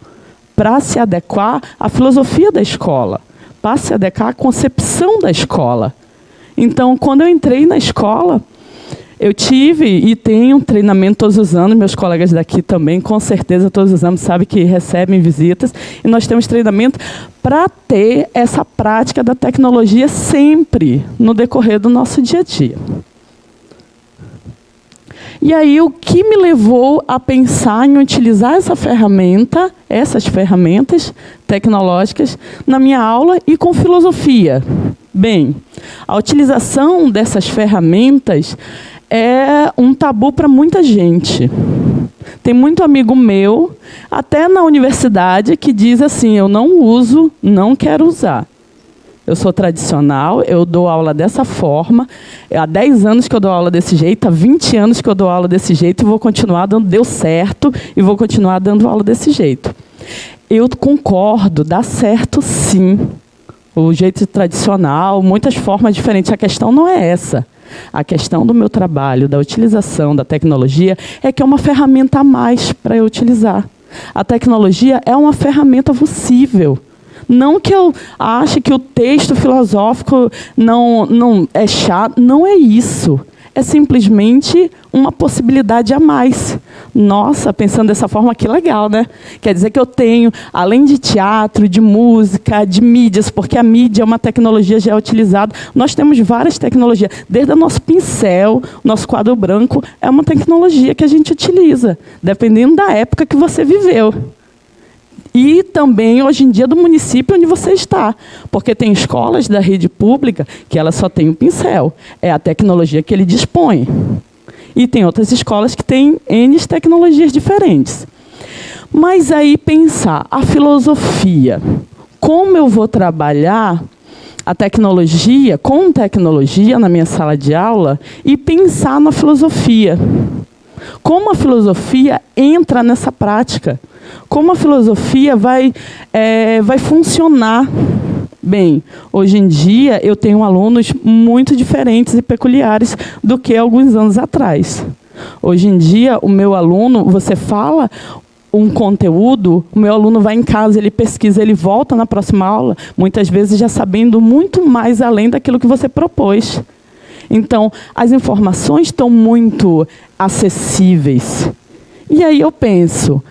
para se adequar à filosofia da escola, para se adequar à concepção da escola. Então, quando eu entrei na escola, eu tive e tenho um treinamento todos os anos, meus colegas daqui também, com certeza, todos os anos, sabem que recebem visitas, e nós temos treinamento para ter essa prática da tecnologia sempre no decorrer do nosso dia a dia. E aí, o que me levou a pensar em utilizar essas ferramentas tecnológicas na minha aula e com filosofia? Bem, a utilização dessas ferramentas é um tabu para muita gente. Tem muito amigo meu, até na universidade, que diz assim, eu não uso, não quero usar. Eu sou tradicional, eu dou aula dessa forma, há 10 anos que eu dou aula desse jeito, há 20 anos que eu dou aula desse jeito, e vou continuar dando, deu certo, e vou continuar dando aula desse jeito. Eu concordo, dá certo sim. O jeito tradicional, muitas formas diferentes, a questão não é essa. A questão do meu trabalho, da utilização da tecnologia, é que é uma ferramenta a mais para eu utilizar. A tecnologia é uma ferramenta possível. Não que eu ache que o texto filosófico não é chato, não é isso. É simplesmente uma possibilidade a mais. Nossa, pensando dessa forma, que legal, né? Quer dizer que eu tenho, além de teatro, de música, de mídias, porque a mídia é uma tecnologia já utilizada, nós temos várias tecnologias. Desde o nosso pincel, nosso quadro branco, é uma tecnologia que a gente utiliza, dependendo da época que você viveu. E também, hoje em dia, do município onde você está. Porque tem escolas da rede pública que ela só tem um pincel. É a tecnologia que ele dispõe. E tem outras escolas que têm N tecnologias diferentes. Mas aí pensar, a filosofia, como eu vou trabalhar a tecnologia, com tecnologia na minha sala de aula, e pensar na filosofia. Como a filosofia entra nessa prática? Como a filosofia vai funcionar? Bem, hoje em dia eu tenho alunos muito diferentes e peculiares do que alguns anos atrás. Hoje em dia, o meu aluno, você fala um conteúdo, o meu aluno vai em casa, ele pesquisa, ele volta na próxima aula, muitas vezes já sabendo muito mais além daquilo que você propôs. Então, as informações estão muito acessíveis. E aí eu penso,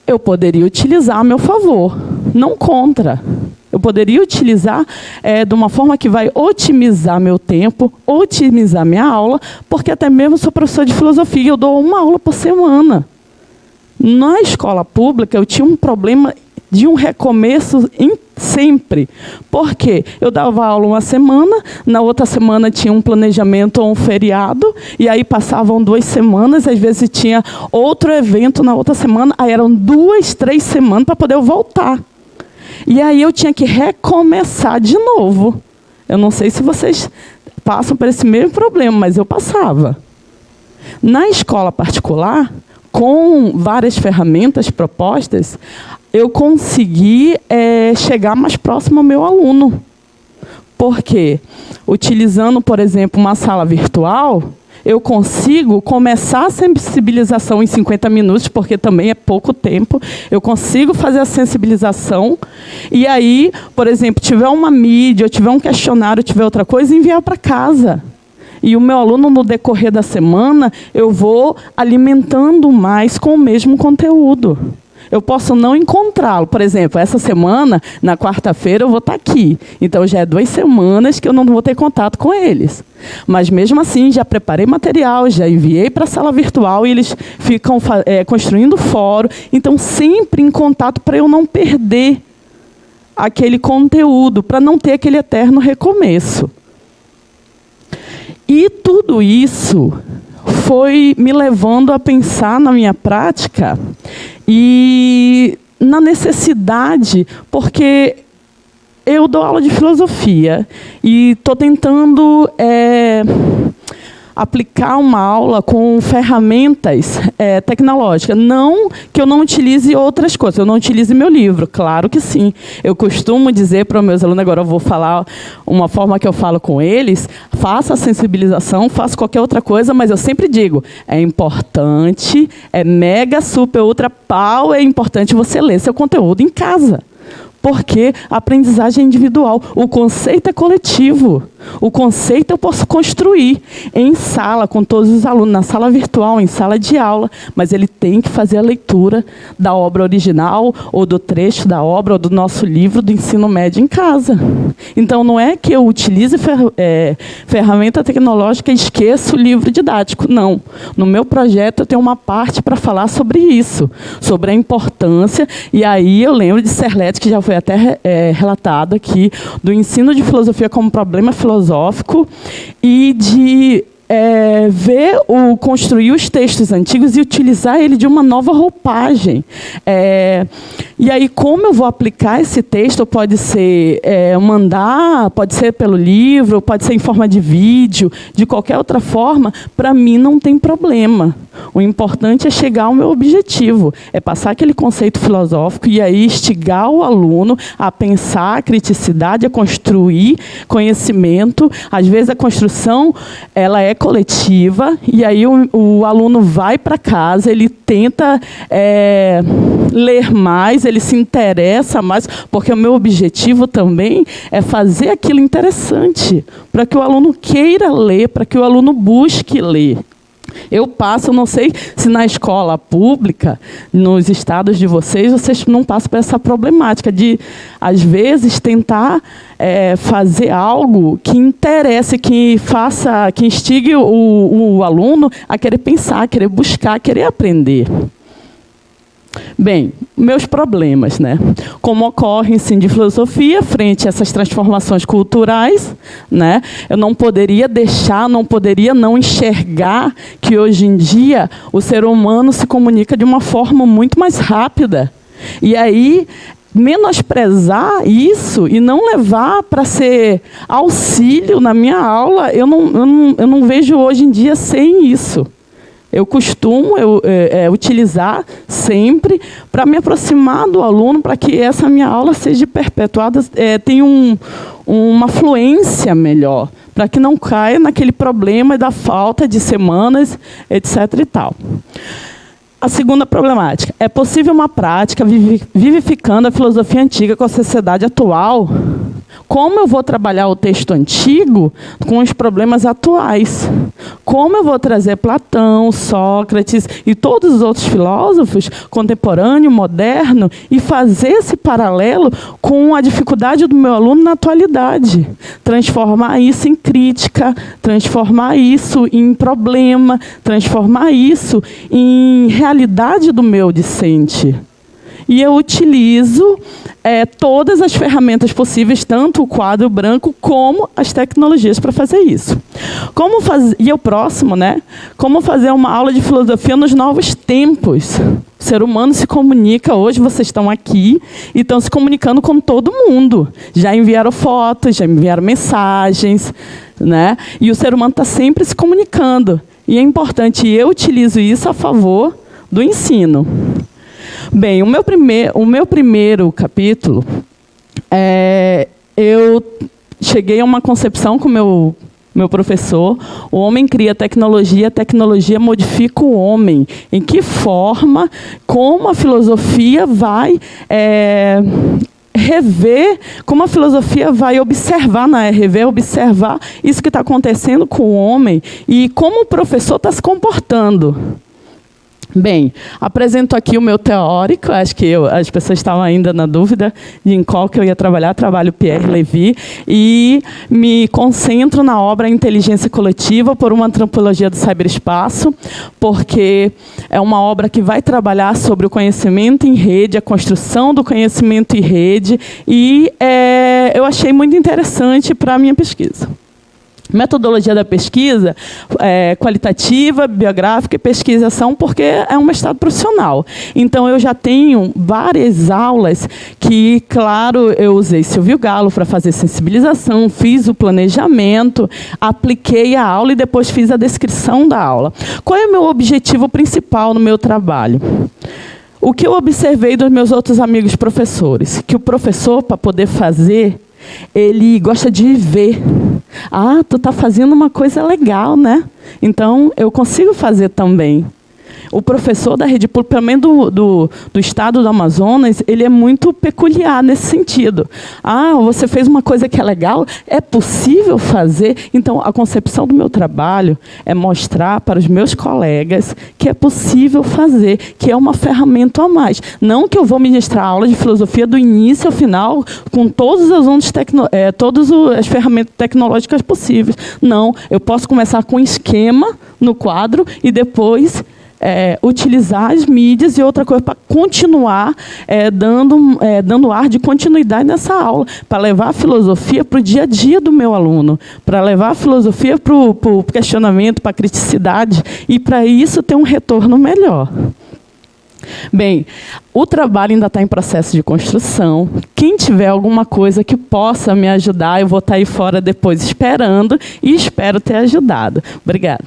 eu poderia utilizar a meu favor, não contra. Eu poderia utilizar de uma forma que vai otimizar meu tempo, otimizar minha aula, porque até mesmo sou professor de filosofia, eu dou uma aula por semana. Na escola pública, eu tinha um problema de um recomeço sempre. Por quê? Eu dava aula uma semana, na outra semana tinha um planejamento ou um feriado, e aí passavam 2 semanas, às vezes tinha outro evento na outra semana, aí eram 2, 3 semanas para poder eu voltar. E aí eu tinha que recomeçar de novo. Eu não sei se vocês passam por esse mesmo problema, mas eu passava. Na escola particular, com várias ferramentas propostas, eu consegui chegar mais próximo ao meu aluno. Porque, utilizando, por exemplo, uma sala virtual, eu consigo começar a sensibilização em 50 minutos, porque também é pouco tempo, eu consigo fazer a sensibilização, e aí, por exemplo, tiver uma mídia, ou tiver um questionário, ou tiver outra coisa, enviar para casa. E o meu aluno, no decorrer da semana, eu vou alimentando mais com o mesmo conteúdo. Eu posso não encontrá-lo. Por exemplo, essa semana, na quarta-feira, eu vou estar aqui. Então, já é 2 semanas que eu não vou ter contato com eles. Mas, mesmo assim, já preparei material, já enviei para a sala virtual e eles ficam construindo fórum. Então, sempre em contato para eu não perder aquele conteúdo, para não ter aquele eterno recomeço. E tudo isso foi me levando a pensar na minha prática e na necessidade, porque eu dou aula de filosofia e estou tentando aplicar uma aula com ferramentas tecnológicas. Não que eu não utilize outras coisas, eu não utilize meu livro, claro que sim. Eu costumo dizer para os meus alunos, agora eu vou falar uma forma que eu falo com eles, faça a sensibilização, faça qualquer outra coisa, mas eu sempre digo, é importante, é mega, super, ultra, pau, é importante você ler seu conteúdo em casa. Porque a aprendizagem é individual. O conceito é coletivo. O conceito eu posso construir em sala, com todos os alunos, na sala virtual, em sala de aula. Mas ele tem que fazer a leitura da obra original, ou do trecho da obra, ou do nosso livro do ensino médio em casa. Então, não é que eu utilize ferramenta tecnológica e esqueça o livro didático. Não. No meu projeto, eu tenho uma parte para falar sobre isso, sobre a importância. E aí eu lembro de Serletti, que já foi até relatado aqui, do ensino de filosofia como problema filosófico e de construir os textos antigos e utilizar ele de uma nova roupagem. E aí, como eu vou aplicar esse texto? Pode ser pode ser pelo livro, pode ser em forma de vídeo, de qualquer outra forma, para mim não tem problema. O importante é chegar ao meu objetivo, é passar aquele conceito filosófico e aí instigar o aluno a pensar, a criticidade, a construir conhecimento. Às vezes a construção ela é coletiva e aí o aluno vai para casa, ele tenta ler mais, ele se interessa mais, porque o meu objetivo também é fazer aquilo interessante, para que o aluno queira ler, para que o aluno busque ler. Eu não sei se na escola pública, nos estados de vocês não passam por essa problemática de, às vezes, tentar fazer algo que interesse, que instigue o aluno a querer pensar, a querer buscar, a querer aprender. Bem, meus problemas, né? Como ocorre o ensino de filosofia frente a essas transformações culturais, né? Eu não poderia não enxergar que hoje em dia o ser humano se comunica de uma forma muito mais rápida. E aí, menosprezar isso e não levar para ser auxílio na minha aula, eu não vejo hoje em dia sem isso. Eu costumo utilizar sempre para me aproximar do aluno, para que essa minha aula seja perpetuada, tenha uma fluência melhor, para que não caia naquele problema da falta de semanas, etc. e tal. A segunda problemática. É possível uma prática vivificando a filosofia antiga com a sociedade atual? Como eu vou trabalhar o texto antigo com os problemas atuais? Como eu vou trazer Platão, Sócrates e todos os outros filósofos, contemporâneo, moderno, e fazer esse paralelo com a dificuldade do meu aluno na atualidade? Transformar isso em crítica, transformar isso em problema, transformar isso em realidade do meu discente. E eu utilizo todas as ferramentas possíveis, tanto o quadro branco como as tecnologias para fazer isso. E o próximo, né? Como fazer uma aula de filosofia nos novos tempos? O ser humano se comunica, hoje vocês estão aqui e estão se comunicando com todo mundo. Já enviaram fotos, já enviaram mensagens, né? E o ser humano está sempre se comunicando. E é importante, eu utilizo isso a favor do ensino. Bem, o meu primeiro capítulo, eu cheguei a uma concepção com o meu meu professor, o homem cria tecnologia, a tecnologia modifica o homem. Em que forma, como a filosofia vai rever, como a filosofia vai observar, observar isso que está acontecendo com o homem e como o professor está se comportando. Bem, apresento aqui o meu teórico, acho que as pessoas estavam ainda na dúvida de em qual que eu ia trabalhar, trabalho Pierre Levy, e me concentro na obra Inteligência Coletiva por uma antropologia do cyberespaço, porque é uma obra que vai trabalhar sobre o conhecimento em rede, a construção do conhecimento em rede, e eu achei muito interessante para a minha pesquisa. Metodologia da pesquisa, qualitativa, biográfica e pesquisação, porque é um mestrado profissional. Então, eu já tenho várias aulas que, claro, eu usei Silvio Galo para fazer sensibilização, fiz o planejamento, apliquei a aula e depois fiz a descrição da aula. Qual é o meu objetivo principal no meu trabalho? O que eu observei dos meus outros amigos professores? Que o professor, para poder fazer, ele gosta de ver. Ah, tu está fazendo uma coisa legal, né? Então, eu consigo fazer também. O professor da rede pública, pelo menos do estado do Amazonas, ele é muito peculiar nesse sentido. Ah, você fez uma coisa que é legal, é possível fazer? Então, a concepção do meu trabalho é mostrar para os meus colegas que é possível fazer, que é uma ferramenta a mais. Não que eu vou ministrar aula de filosofia do início ao final, com todos os todas as ferramentas tecnológicas possíveis. Não, eu posso começar com um esquema no quadro e depois utilizar as mídias e outra coisa para continuar dando ar de continuidade nessa aula, para levar a filosofia para o dia a dia do meu aluno, para levar a filosofia para o questionamento, para a criticidade, e para isso ter um retorno melhor. Bem, o trabalho ainda está em processo de construção. Quem tiver alguma coisa que possa me ajudar, eu vou estar aí fora depois esperando, e espero ter ajudado. Obrigada.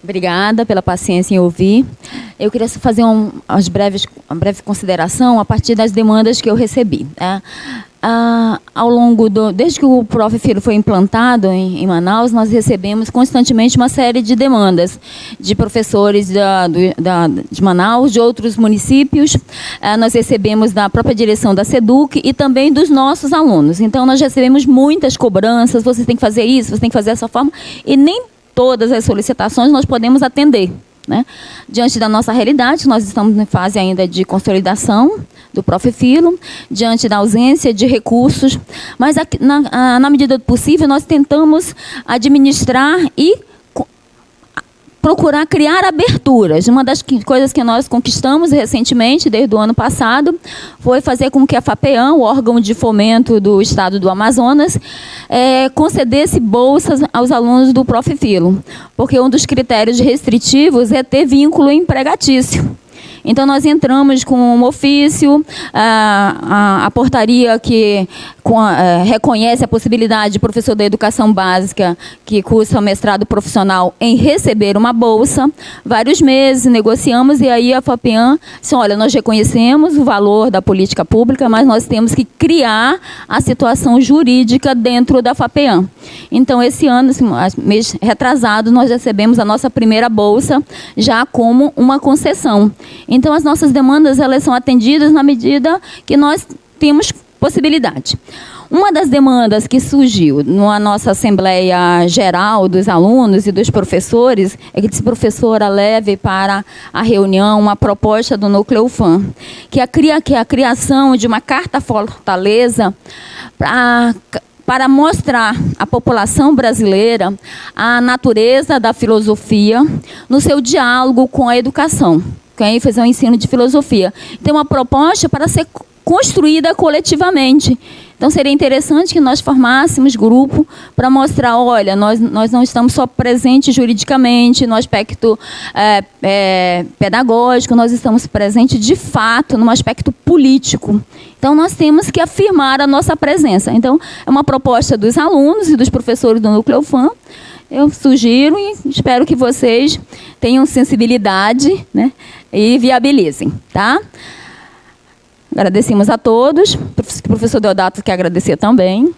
Obrigada pela paciência em ouvir. Eu queria fazer uma breve consideração a partir das demandas que eu recebi. Ao longo desde que o Prof. Filo foi implantado em Manaus, nós recebemos constantemente uma série de demandas de professores de Manaus, de outros municípios. Nós recebemos da própria direção da SEDUC e também dos nossos alunos. Então, nós recebemos muitas cobranças, você tem que fazer isso, você tem que fazer dessa forma, e nem todas as solicitações nós podemos atender, né? Diante da nossa realidade, nós estamos em fase ainda de consolidação do Prof. Filo, diante da ausência de recursos, mas na medida do possível nós tentamos administrar e procurar criar aberturas. Uma das coisas que nós conquistamos recentemente, desde o ano passado, foi fazer com que a FAPEAM, o órgão de fomento do estado do Amazonas, concedesse bolsas aos alunos do Prof. Filo, porque um dos critérios restritivos é ter vínculo empregatício. Então, nós entramos com um ofício, a portaria que reconhece a possibilidade de professor da educação básica que cursa mestrado profissional em receber uma bolsa. Vários meses negociamos e aí a FAPEAM disse, olha, nós reconhecemos o valor da política pública, mas nós temos que criar a situação jurídica dentro da FAPEAM. Então, esse ano, mês retrasado, nós recebemos a nossa primeira bolsa já como uma concessão. Então, as nossas demandas elas são atendidas na medida que nós temos possibilidade. Uma das demandas que surgiu na nossa Assembleia Geral dos alunos e dos professores é que esse professora leve para a reunião uma proposta do Núcleo UFAM, que é a criação de uma carta fortaleza para mostrar à população brasileira a natureza da filosofia no seu diálogo com a educação, com a ênfase ao ensino de filosofia. Tem uma proposta para ser construída coletivamente. Então, seria interessante que nós formássemos grupo para mostrar, olha, nós não estamos só presentes juridicamente, no aspecto pedagógico, nós estamos presentes, de fato, no aspecto político. Então, nós temos que afirmar a nossa presença. Então, é uma proposta dos alunos e dos professores do Núcleo UFAM. Eu sugiro e espero que vocês tenham sensibilidade, né, e viabilizem, tá? Agradecemos a todos. O professor Deodato quer agradecer também.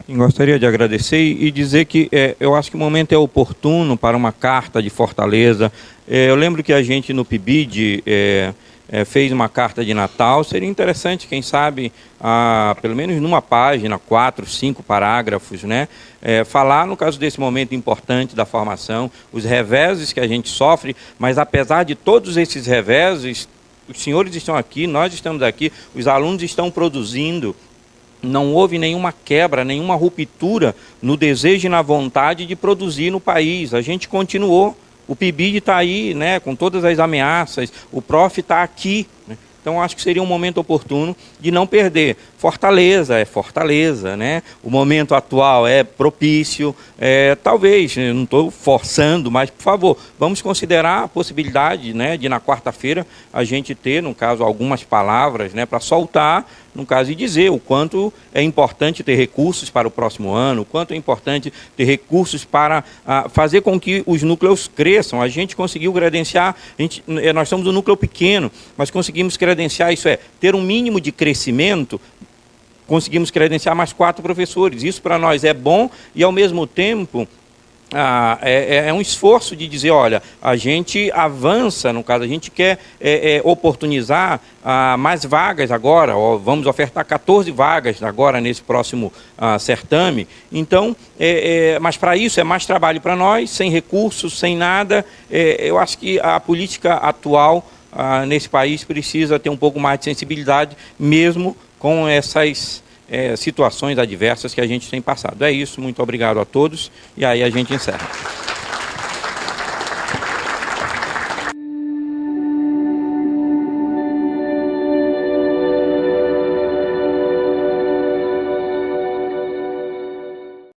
Gostaria de agradecer e dizer que eu acho que o momento é oportuno para uma carta de Fortaleza. Eu lembro que a gente no PIBID fez uma carta de Natal. Seria interessante, quem sabe, pelo menos numa página, 4, 5 parágrafos, né? Falar, no caso desse momento importante da formação, os reveses que a gente sofre, mas apesar de todos esses reveses, os senhores estão aqui, nós estamos aqui, os alunos estão produzindo. Não houve nenhuma quebra, nenhuma ruptura no desejo e na vontade de produzir no país. A gente continuou. O PIBID está aí, né, com todas as ameaças, o PROF está aqui, né? Então, acho que seria um momento oportuno de não perder. Fortaleza é Fortaleza, né? O momento atual é propício. Talvez, eu não estou forçando, mas, por favor, vamos considerar a possibilidade, né, de na quarta-feira a gente ter, no caso, algumas palavras, né, para soltar, no caso, e dizer o quanto é importante ter recursos para o próximo ano, o quanto é importante ter recursos para fazer com que os núcleos cresçam. A gente conseguiu credenciar, nós somos um núcleo pequeno, mas conseguimos credenciar, isso é, ter um mínimo de crescimento, conseguimos credenciar mais 4 professores. Isso para nós é bom e, ao mesmo tempo, é um esforço de dizer, olha, a gente avança, no caso, a gente quer oportunizar mais vagas agora, vamos ofertar 14 vagas agora nesse próximo certame. Então, mas para isso é mais trabalho para nós, sem recursos, sem nada. Eu acho que a política atual nesse país precisa ter um pouco mais de sensibilidade, mesmo com essas situações adversas que a gente tem passado. É isso, muito obrigado a todos, e aí a gente encerra.